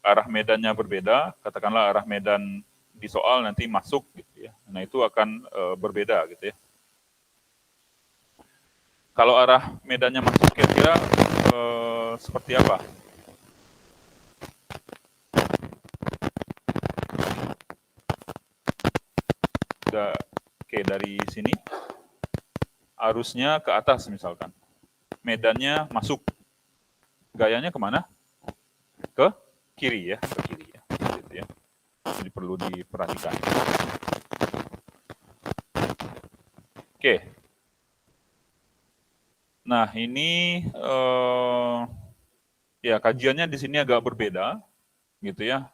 arah medannya berbeda, katakanlah arah medan di soal nanti masuk gitu ya. Nah, itu akan berbeda gitu ya. Kalau arah medannya masuk kira-kira seperti apa? Oke, dari sini arusnya ke atas misalkan. Medannya masuk. Gayanya kemana? Ke kiri ya, ke kiri ya. Gitu ya. Jadi perlu diperhatikan. Oke. Nah, ini ya kajiannya di sini agak berbeda gitu ya.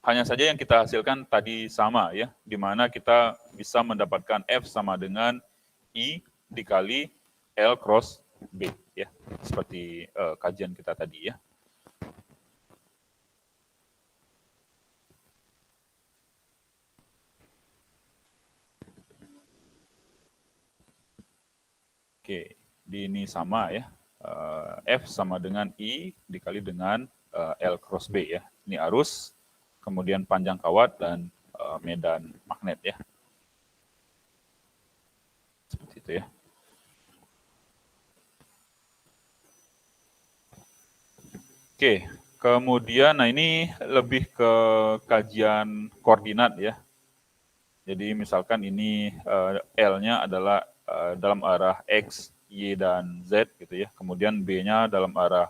Hanya saja yang kita hasilkan tadi sama ya, di mana kita bisa mendapatkan F sama dengan I dikali L cross B ya, seperti kajian kita tadi ya. Oke, di ini sama ya, F sama dengan I dikali dengan L cross B ya. Ini arus, kemudian panjang kawat dan medan magnet ya. Seperti itu ya. Oke, kemudian nah ini lebih ke kajian koordinat ya. Jadi misalkan ini L-nya adalah dalam arah X, Y, dan Z gitu ya. Kemudian B-nya dalam arah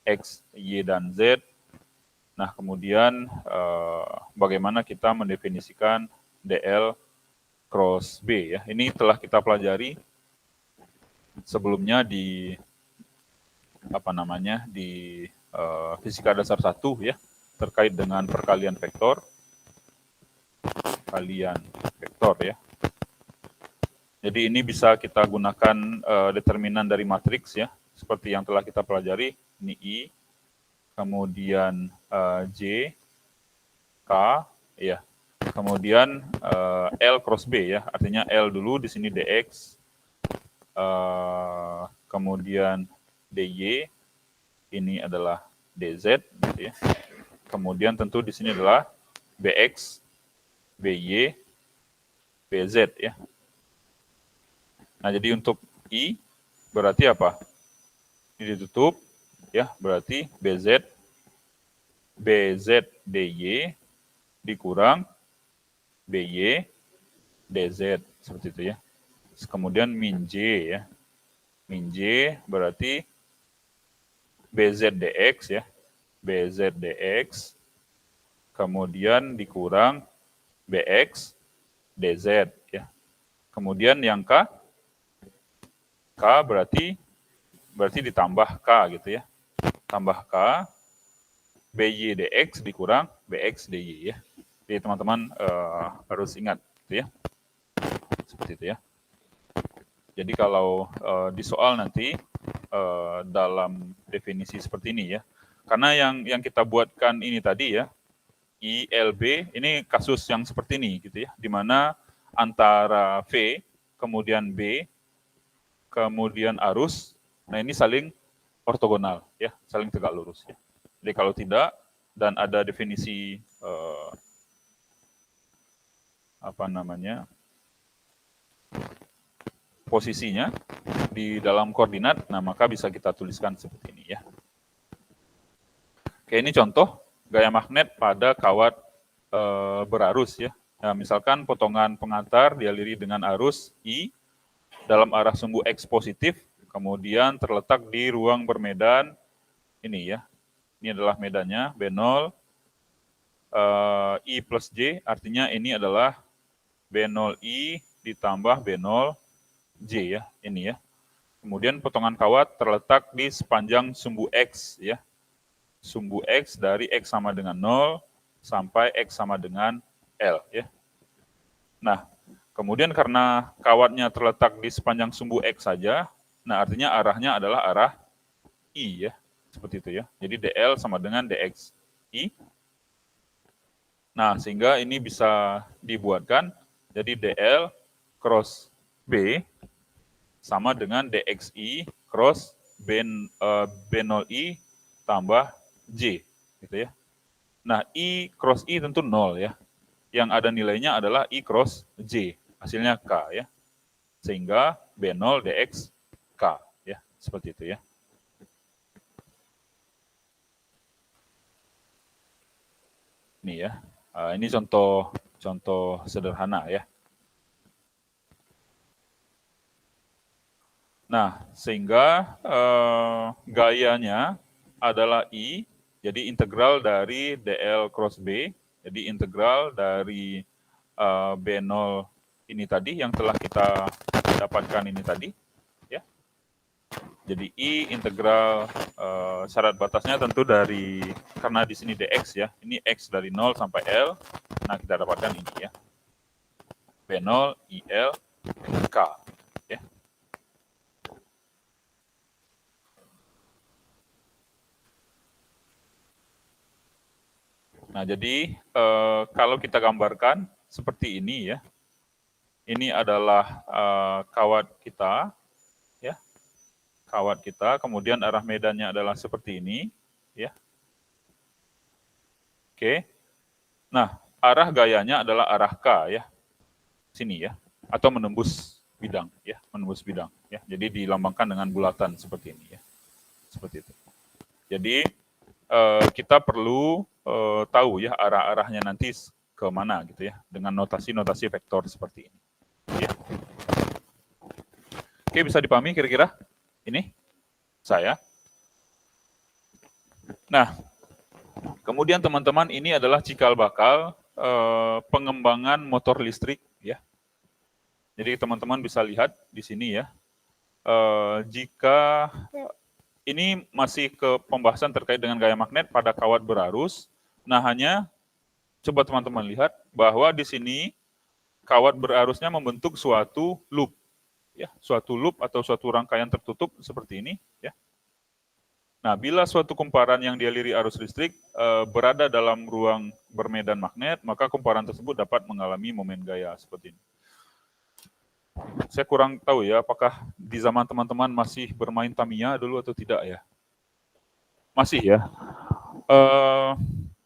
X, Y, dan Z. Nah, kemudian bagaimana kita mendefinisikan DL cross B ya. Ini telah kita pelajari sebelumnya di di fisika dasar 1 ya, terkait dengan perkalian vektor. Ya. Jadi ini bisa kita gunakan determinan dari matriks ya, seperti yang telah kita pelajari. Ini I, kemudian J, K, ya. Kemudian L cross B ya, artinya L dulu di sini dx, kemudian dy, ini adalah dz, gitu ya. Kemudian tentu di sini adalah bx, by, bz ya. Nah jadi untuk I berarti apa? Ini ditutup ya, berarti bz, dy dikurang by, dz seperti itu ya. Kemudian min j ya, min j berarti bz dx ya, bz dx, kemudian dikurang bx dz ya. Kemudian yang k berarti ditambah k gitu ya, tambah k, by dx dikurang bx dy ya. Jadi teman-teman harus ingat gitu ya, seperti itu ya. Jadi kalau di soal nanti dalam definisi seperti ini ya, karena yang kita buatkan ini tadi ya, ILB ini kasus yang seperti ini gitu ya, di mana antara V kemudian B kemudian arus, nah ini saling ortogonal ya, saling tegak lurus ya. Jadi kalau tidak dan ada definisi posisinya di dalam koordinat, nah maka bisa kita tuliskan seperti ini ya. Oke, ini contoh gaya magnet pada kawat berarus ya. Nah, misalkan potongan pengantar dialiri dengan arus I dalam arah sumbu X positif, kemudian terletak di ruang bermedan ini ya. Ini adalah medannya B0 I plus J, artinya ini adalah B0I ditambah B0J ya, ini ya. Kemudian potongan kawat terletak di sepanjang sumbu X ya. Sumbu X dari X sama dengan 0 sampai X sama dengan L ya. Nah, kemudian karena kawatnya terletak di sepanjang sumbu X saja, nah artinya arahnya adalah arah I ya. Seperti itu ya. Jadi DL sama dengan DX I. Nah, sehingga ini bisa dibuatkan jadi DL cross B sama dengan DXI cross B0I tambah J, gitu ya. Nah, I cross I tentu 0 ya. Yang ada nilainya adalah I cross J, hasilnya K ya. Sehingga B0 DX K ya, seperti itu ya. Ini ya. Ini contoh sederhana ya. Nah, sehingga gayanya adalah I, jadi integral dari DL cross B, jadi integral dari B0 ini tadi yang telah kita dapatkan ini tadi, ya. Jadi I integral syarat batasnya tentu dari, karena di sini dx ya, ini x dari 0 sampai L, nah kita dapatkan ini ya, B0 IL K. Ya. Nah, jadi kalau kita gambarkan seperti ini ya, ini adalah kawat kita, ya, kawat kita. Kemudian arah medannya adalah seperti ini, ya. Oke. Nah, arah gayanya adalah arah K ya, sini ya, atau menembus bidang ya, menembus bidang ya. Jadi dilambangkan dengan bulatan seperti ini ya, seperti itu. Jadi kita perlu tahu ya arah-arahnya nanti ke mana gitu ya, dengan notasi-notasi vektor seperti ini. Ya. Oke, bisa dipahami kira-kira ini saya. Nah, kemudian teman-teman ini adalah cikal bakal pengembangan motor listrik ya. Jadi teman-teman bisa lihat di sini ya. Jika ini masih ke pembahasan terkait dengan gaya magnet pada kawat berarus. Nah, hanya coba teman-teman lihat bahwa di sini kawat berarusnya membentuk suatu loop, ya, suatu loop atau suatu rangkaian tertutup seperti ini, ya. Nah, bila suatu kumparan yang dialiri arus listrik berada dalam ruang bermedan magnet, maka kumparan tersebut dapat mengalami momen gaya seperti ini. Saya kurang tahu ya, apakah di zaman teman-teman masih bermain Tamiya dulu atau tidak ya? Masih ya.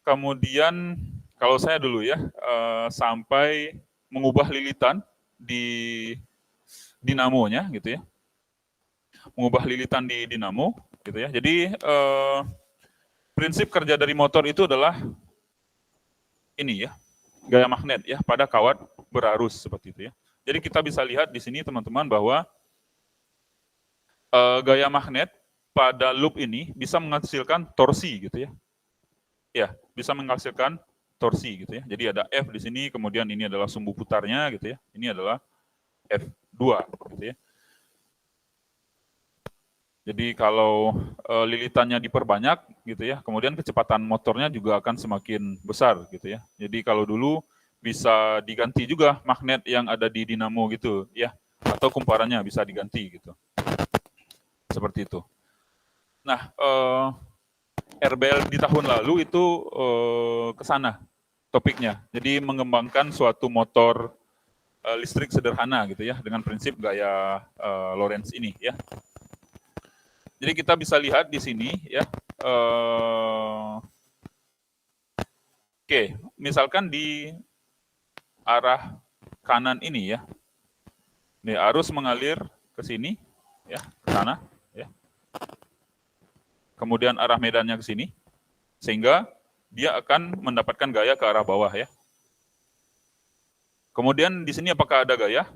Kemudian kalau saya dulu ya, sampai mengubah lilitan di dinamonya gitu ya. Mengubah lilitan di dinamo gitu ya. Jadi prinsip kerja dari motor itu adalah ini ya, gaya magnet ya pada kawat berarus seperti itu ya. Jadi kita bisa lihat di sini teman-teman bahwa gaya magnet pada loop ini bisa menghasilkan torsi gitu ya. Ya, bisa menghasilkan torsi gitu ya. Jadi ada F di sini, kemudian ini adalah sumbu putarnya gitu ya. Ini adalah F2 gitu ya. Jadi kalau lilitannya diperbanyak gitu ya, kemudian kecepatan motornya juga akan semakin besar gitu ya. Jadi kalau dulu bisa diganti juga magnet yang ada di dinamo gitu ya, atau kumparannya bisa diganti gitu. Seperti itu. Nah, RBL di tahun lalu itu ke sana topiknya. Jadi mengembangkan suatu motor listrik sederhana gitu ya, dengan prinsip gaya Lorentz ini ya. Jadi kita bisa lihat di sini ya. Oke, misalkan di arah kanan ini ya. Nih arus mengalir ke sini ya, ke sana ya. Kemudian arah medannya ke sini. Sehingga dia akan mendapatkan gaya ke arah bawah ya. Kemudian di sini apakah ada gaya?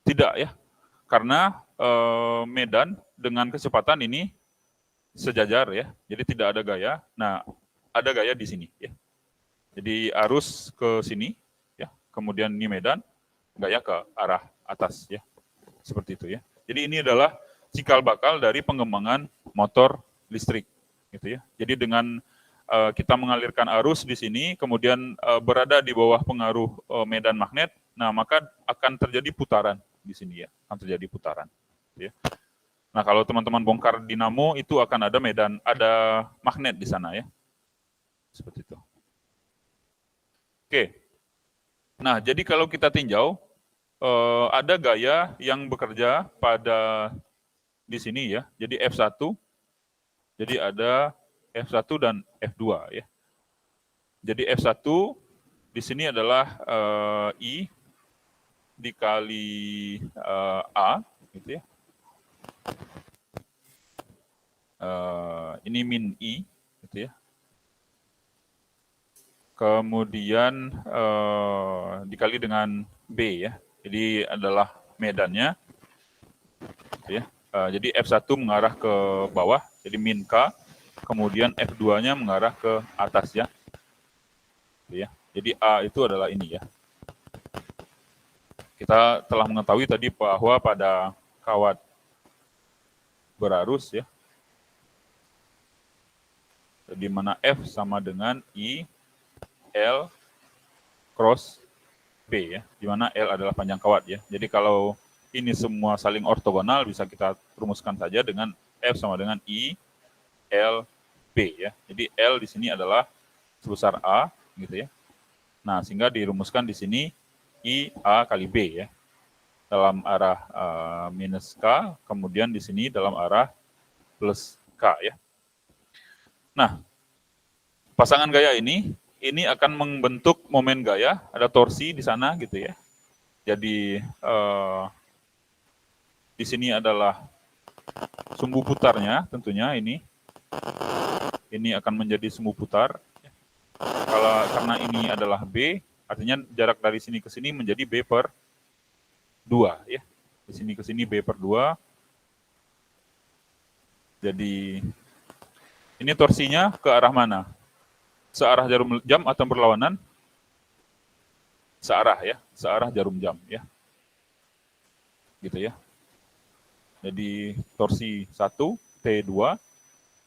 Tidak ya, karena medan dengan kecepatan ini sejajar ya, jadi tidak ada gaya. Nah, ada gaya di sini ya. Jadi arus ke sini ya, kemudian ini medan, gaya ke arah atas ya, seperti itu ya. Jadi ini adalah cikal bakal dari pengembangan motor listrik gitu ya. Jadi dengan kita mengalirkan arus di sini, kemudian berada di bawah pengaruh medan magnet, nah maka akan terjadi putaran di sini ya, akan terjadi putaran. Ya. Nah kalau teman-teman bongkar dinamo itu akan ada medan, ada magnet di sana ya, seperti itu. Oke. Nah jadi kalau kita tinjau ada gaya yang bekerja pada di sini ya. Jadi F1, jadi ada F1 dan F2 ya. Jadi F1 di sini adalah I dikali A gitu ya. Ini min I gitu ya. Kemudian dikali dengan B ya. Jadi adalah medannya gitu ya. Jadi F1 mengarah ke bawah, jadi min K. Kemudian F2-nya mengarah ke atas ya. Gitu ya. Jadi A itu adalah ini ya. Kita telah mengetahui tadi bahwa pada kawat berarus ya, di mana F sama dengan I L cross B ya, di mana L adalah panjang kawat ya. Jadi kalau ini semua saling ortogonal bisa kita rumuskan saja dengan F sama dengan I L B ya. Jadi L di sini adalah sebesar A gitu ya. Nah, sehingga dirumuskan di sini I A kali B ya. Dalam arah minus K, kemudian di sini dalam arah plus K ya. Nah, pasangan gaya ini akan membentuk momen gaya, ada torsi di sana gitu ya. Jadi di sini adalah sumbu putarnya tentunya ini akan menjadi sumbu putar. Kalau karena ini adalah B, artinya jarak dari sini ke sini menjadi B per 2 ya. Di sini ke sini B per 2. Jadi ini torsinya ke arah mana? Searah jarum jam atau berlawanan? Searah ya, searah jarum jam ya. Gitu ya. Jadi torsi 1 T2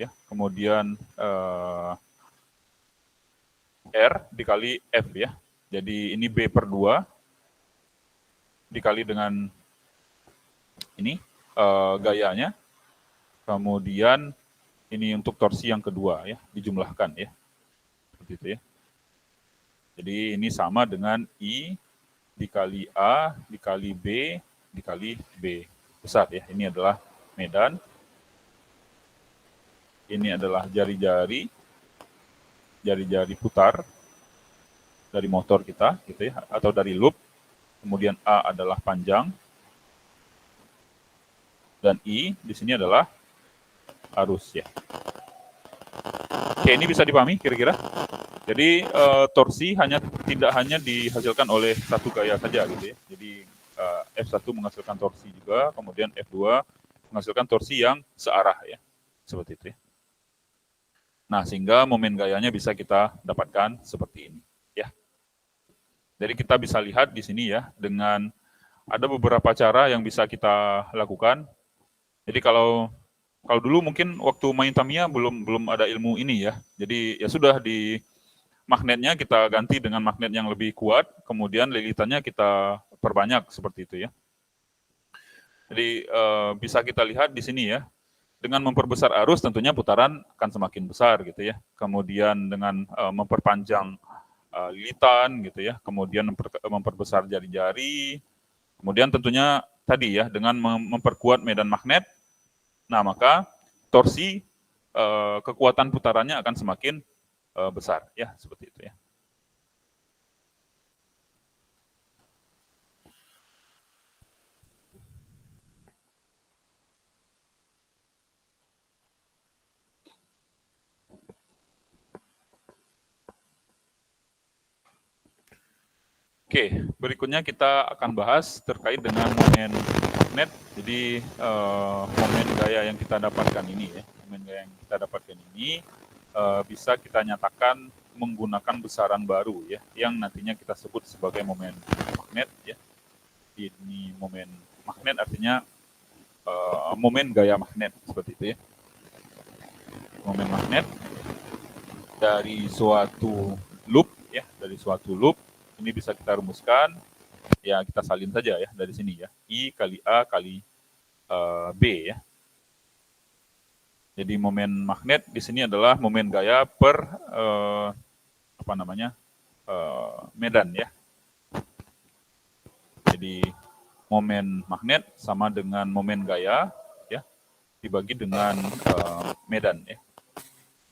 ya, kemudian R dikali F ya. Jadi ini B per 2 dikali dengan ini gayanya. Kemudian ini untuk torsi yang kedua ya, dijumlahkan ya. Seperti itu ya. Jadi ini sama dengan I dikali A dikali B dikali B besar ya. Ini adalah medan. Ini adalah jari-jari putar dari motor kita gitu ya, atau dari loop. Kemudian A adalah panjang dan I di sini adalah arus ya. Oke, ini bisa dipahami kira-kira? Jadi torsi tidak hanya dihasilkan oleh satu gaya saja gitu ya. Jadi F1 menghasilkan torsi juga, kemudian F2 menghasilkan torsi yang searah ya. Seperti itu ya. Nah, sehingga momen gayanya bisa kita dapatkan seperti ini ya. Jadi kita bisa lihat di sini ya, dengan ada beberapa cara yang bisa kita lakukan. Jadi kalau dulu mungkin waktu main Tamiya belum ada ilmu ini ya. Jadi ya sudah, di magnetnya kita ganti dengan magnet yang lebih kuat, kemudian lilitannya kita perbanyak seperti itu ya. Jadi bisa kita lihat di sini ya, dengan memperbesar arus tentunya putaran akan semakin besar gitu ya. Kemudian dengan memperpanjang lilitan gitu ya, kemudian memperbesar jari-jari, kemudian tentunya tadi ya dengan memperkuat medan magnet, nah maka torsi kekuatan putarannya akan semakin besar ya, seperti itu ya. Oke, berikutnya kita akan bahas terkait dengan momen magnet. Jadi momen gaya yang kita dapatkan ini ya, momen gaya yang kita dapatkan ini bisa kita nyatakan menggunakan besaran baru ya, yang nantinya kita sebut sebagai momen magnet ya. Ini momen magnet artinya momen gaya magnet seperti itu ya. Momen magnet dari suatu loop ya, dari suatu loop ini bisa kita rumuskan ya, kita salin saja ya dari sini ya, I kali A kali B ya. Jadi momen magnet di sini adalah momen gaya per medan ya. Jadi momen magnet sama dengan momen gaya ya dibagi dengan medan ya,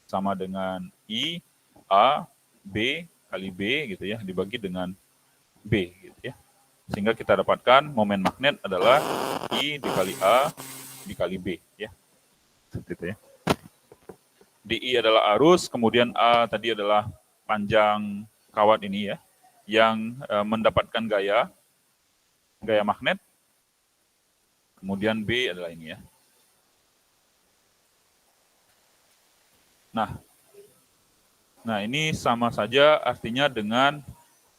sama dengan I A B kali B gitu ya, dibagi dengan B gitu ya. Sehingga kita dapatkan momen magnet adalah I dikali A dikali B ya. Seperti itu ya. DI adalah arus, kemudian A tadi adalah panjang kawat ini ya, yang mendapatkan gaya magnet. Kemudian B adalah ini ya. Nah ini sama saja artinya dengan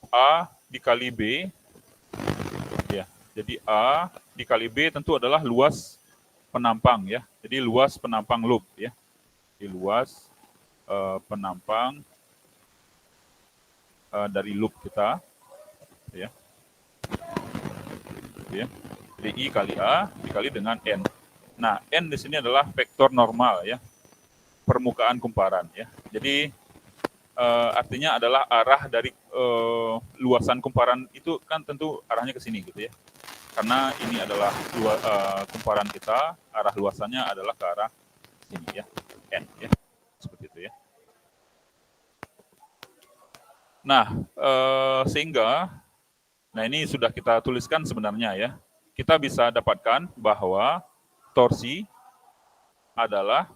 A dikali B ya. Jadi A dikali B tentu adalah luas penampang ya. Jadi luas penampang loop ya. Di luas penampang dari loop kita ya. Ya. Jadi I kali A dikali dengan N. Nah, N di sini adalah vektor normal ya, permukaan kumparan ya. Jadi artinya adalah arah dari luasan kumparan itu kan tentu arahnya ke sini gitu ya. Karena ini adalah kumparan kita, arah luasannya adalah ke arah sini ya, N ya. Seperti itu ya. Nah, sehingga ini sudah kita tuliskan sebenarnya ya. Kita bisa dapatkan bahwa torsi adalah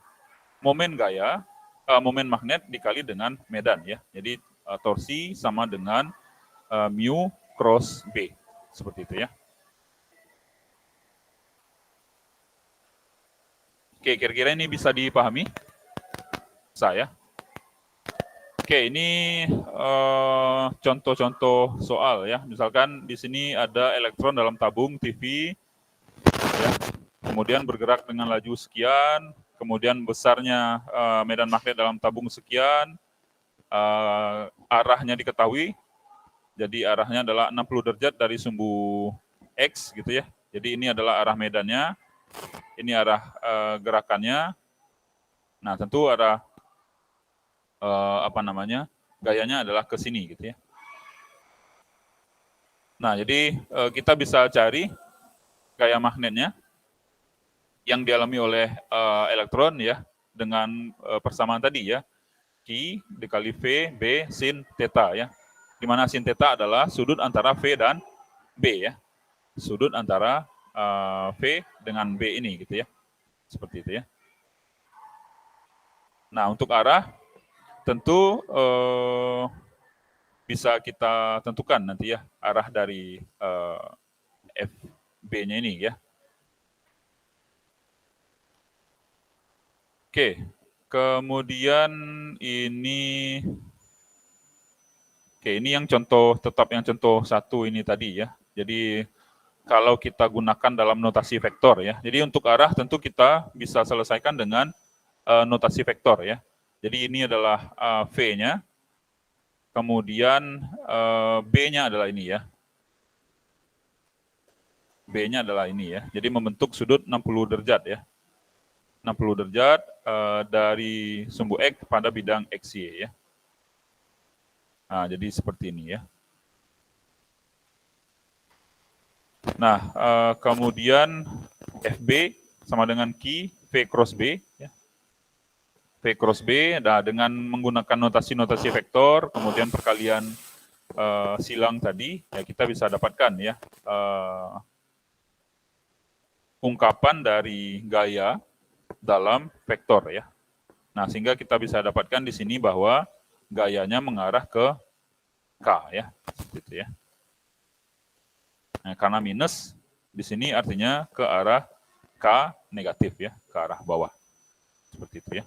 momen gaya, momen magnet dikali dengan medan ya. Jadi torsi sama dengan mu cross B. Seperti itu ya. Oke, kira-kira ini bisa dipahami? Saya. Oke, ini contoh-contoh soal ya. Misalkan di sini ada elektron dalam tabung TV, ya. Kemudian bergerak dengan laju sekian, kemudian besarnya medan magnet dalam tabung sekian, arahnya diketahui, jadi arahnya adalah 60 derajat dari sumbu X gitu ya. Jadi ini adalah arah medannya, ini arah gerakannya. Nah tentu arah gayanya adalah ke sini gitu ya. Nah, jadi kita bisa cari gaya magnetnya yang dialami oleh elektron ya dengan persamaan tadi ya, Q dikali V B sin theta ya. Di mana sin theta adalah sudut antara V dan B ya. Sudut antara V dengan B ini gitu ya. Seperti itu ya. Nah, untuk arah tentu bisa kita tentukan nanti ya arah dari FB-nya ini ya. Oke, kemudian ini yang contoh satu ini tadi ya. Jadi kalau kita gunakan dalam notasi vektor ya. Jadi untuk arah tentu kita bisa selesaikan dengan notasi vektor ya. Jadi ini adalah V-nya, kemudian B-nya adalah ini ya. B-nya adalah ini ya. Jadi membentuk sudut 60 derajat ya. 60 derajat dari sumbu X pada bidang XY ya. Nah, jadi seperti ini ya. Nah, kemudian FB sama dengan Q V cross B ya. V cross B, nah dengan menggunakan notasi-notasi vektor, kemudian perkalian silang tadi, ya kita bisa dapatkan ya ungkapan dari gaya dalam vektor ya. Nah, sehingga kita bisa dapatkan di sini bahwa gayanya mengarah ke K ya, seperti itu ya. Nah, karena minus di sini artinya ke arah K negatif ya, ke arah bawah. Seperti itu ya.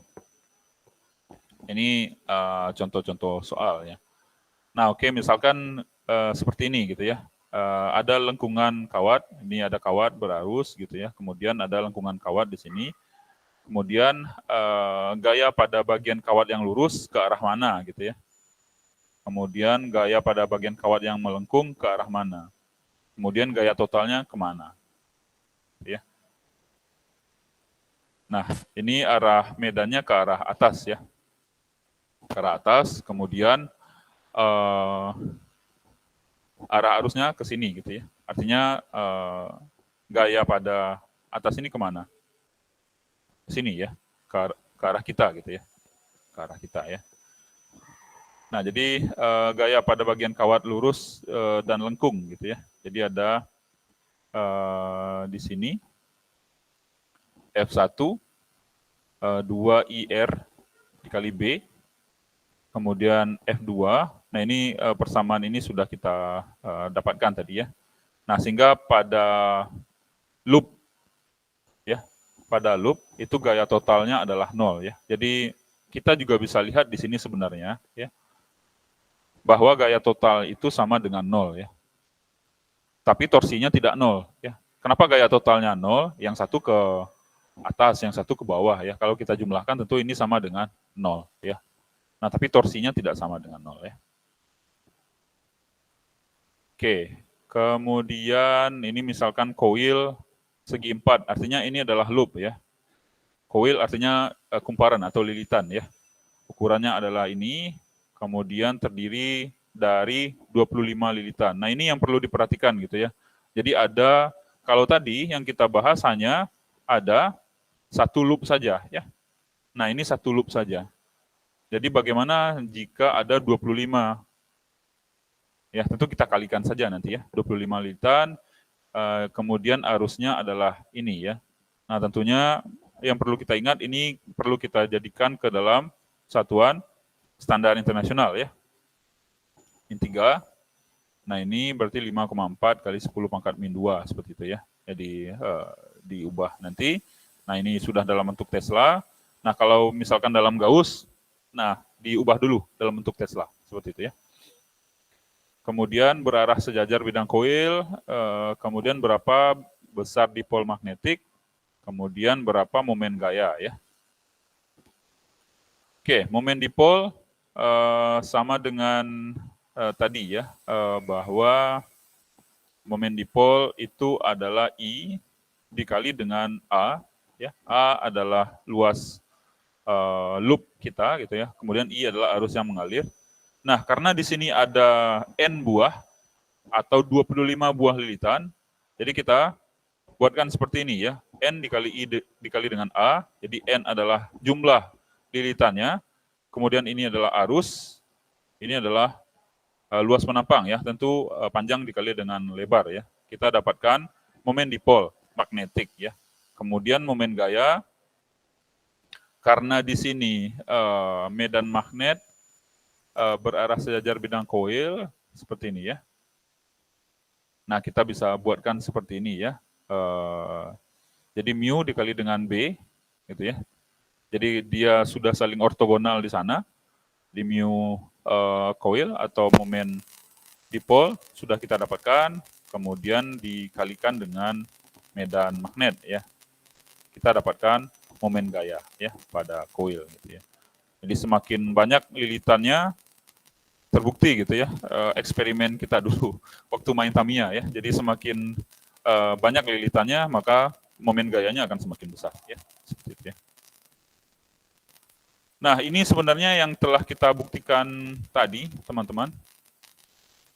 Ini contoh-contoh soal ya. Nah, oke, misalkan seperti ini gitu ya. Ada lengkungan kawat, ini ada kawat berarus gitu ya. Kemudian ada lengkungan kawat di sini. Kemudian gaya pada bagian kawat yang lurus ke arah mana gitu ya. Kemudian gaya pada bagian kawat yang melengkung ke arah mana. Kemudian gaya totalnya kemana. Ya. Nah, ini arah medannya ke arah atas ya. Ke arah atas, kemudian arah arusnya ke sini gitu ya. Artinya gaya pada atas ini kemana? Ke sini ya, ke arah kita gitu ya. Ke arah kita ya. Nah, jadi gaya pada bagian kawat lurus dan lengkung gitu ya. Jadi ada di sini F1 2IR dikali B, kemudian F2. Nah, ini persamaan ini sudah kita dapatkan tadi ya. Nah, sehingga pada loop ya, pada loop itu gaya totalnya adalah 0 ya. Jadi kita juga bisa lihat di sini sebenarnya ya, bahwa gaya total itu sama dengan 0 ya. Tapi torsinya tidak 0 ya. Kenapa gaya totalnya 0? Yang satu ke atas, yang satu ke bawah ya. Kalau kita jumlahkan tentu ini sama dengan 0 ya. Nah, tapi torsinya tidak sama dengan 0 ya. Oke, kemudian ini misalkan coil segi 4, artinya ini adalah loop ya. Coil artinya kumparan atau lilitan ya. Ukurannya adalah ini, kemudian terdiri dari 25 lilitan. Nah, ini yang perlu diperhatikan gitu ya. Jadi ada, kalau tadi yang kita bahas hanya ada satu loop saja ya. Nah, ini satu loop saja. Jadi bagaimana jika ada 25? Ya, tentu kita kalikan saja nanti ya. 25 lilitan, kemudian arusnya adalah ini ya. Nah, tentunya yang perlu kita ingat, ini perlu kita jadikan ke dalam satuan standar internasional ya. Min 3. Nah, ini berarti 5,4 kali 10 pangkat min 2 seperti itu ya. Jadi diubah nanti. Nah, ini sudah dalam bentuk Tesla. Nah, kalau misalkan dalam Gauss, nah diubah dulu dalam bentuk Tesla seperti itu ya. Kemudian berarah sejajar bidang koil, kemudian berapa besar dipol magnetik, kemudian berapa momen gaya ya. Oke, momen dipol sama dengan tadi ya, bahwa momen dipol itu adalah I dikali dengan A, ya. A adalah luas loop kita gitu ya. Kemudian I adalah arus yang mengalir. Nah, karena di sini ada N buah atau 25 buah lilitan, jadi kita buatkan seperti ini ya. N dikali I dikali dengan A, jadi N adalah jumlah lilitannya, kemudian ini adalah arus, ini adalah luas penampang ya, tentu panjang dikali dengan lebar ya. Kita dapatkan momen dipol magnetik ya. Kemudian momen gaya, karena di sini medan magnet berarah sejajar bidang koil seperti ini ya. Nah, kita bisa buatkan seperti ini ya. Jadi mu dikali dengan B, gitu ya. Jadi dia sudah saling ortogonal di sana, di mu coil atau momen dipol sudah kita dapatkan, kemudian dikalikan dengan medan magnet ya. Kita dapatkan momen gaya ya pada coil gitu ya. Jadi semakin banyak lilitannya, terbukti gitu ya, eksperimen kita dulu waktu main Tamiya ya. Jadi semakin banyak lilitannya, maka momen gayanya akan semakin besar ya. Seperti itu ya. Nah, ini sebenarnya yang telah kita buktikan tadi, teman-teman.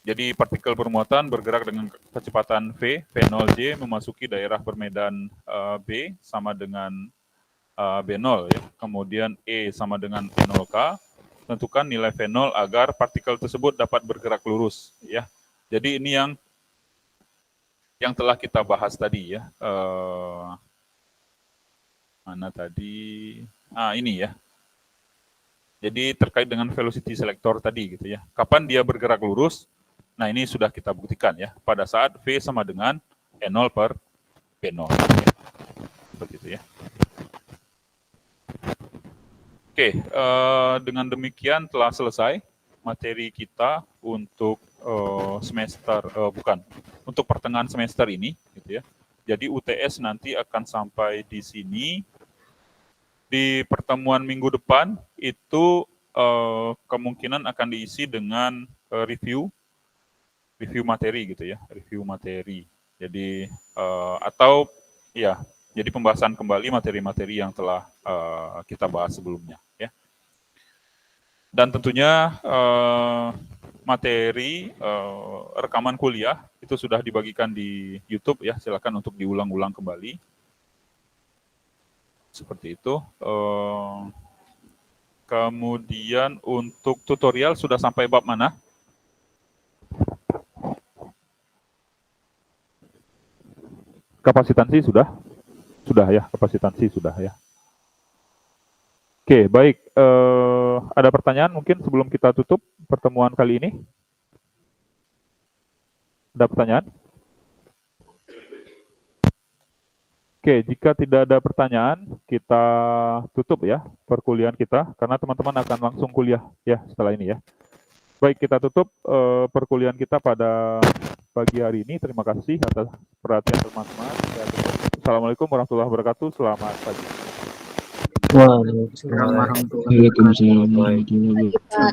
Jadi partikel bermuatan bergerak dengan kecepatan V, V0J memasuki daerah bermedan B sama dengan B0 ya. Kemudian E sama dengan E0K. Tentukan nilai V0 agar partikel tersebut dapat bergerak lurus ya. Jadi ini yang telah kita bahas tadi ya. Mana tadi? Ini ya. Jadi terkait dengan velocity selector tadi gitu ya. Kapan dia bergerak lurus? Nah, ini sudah kita buktikan ya, pada saat V sama dengan E0 per P0. Ya. Seperti itu ya. Oke, dengan demikian telah selesai materi kita untuk untuk pertengahan semester ini, gitu ya. Jadi UTS nanti akan sampai di sini. Di pertemuan minggu depan itu kemungkinan akan diisi dengan review materi gitu ya, review materi. Jadi atau ya, jadi pembahasan kembali materi-materi yang telah kita bahas sebelumnya ya. Dan tentunya materi rekaman kuliah itu sudah dibagikan di YouTube ya, silakan untuk diulang-ulang kembali. Seperti itu. Kemudian untuk tutorial sudah sampai bab mana? Kapasitansi sudah? Sudah ya, kapasitansi sudah ya. Oke, baik. Ada pertanyaan mungkin sebelum kita tutup pertemuan kali ini? Ada pertanyaan? Oke, jika tidak ada pertanyaan, kita tutup ya perkuliahan kita, karena teman-teman akan langsung kuliah ya setelah ini ya. Baik, kita tutup perkuliahan kita pada pagi hari ini. Terima kasih atas perhatian teman-teman. Assalamualaikum warahmatullahi wabarakatuh. Selamat pagi. Waalaikumsalam warahmatullahi wabarakatuh.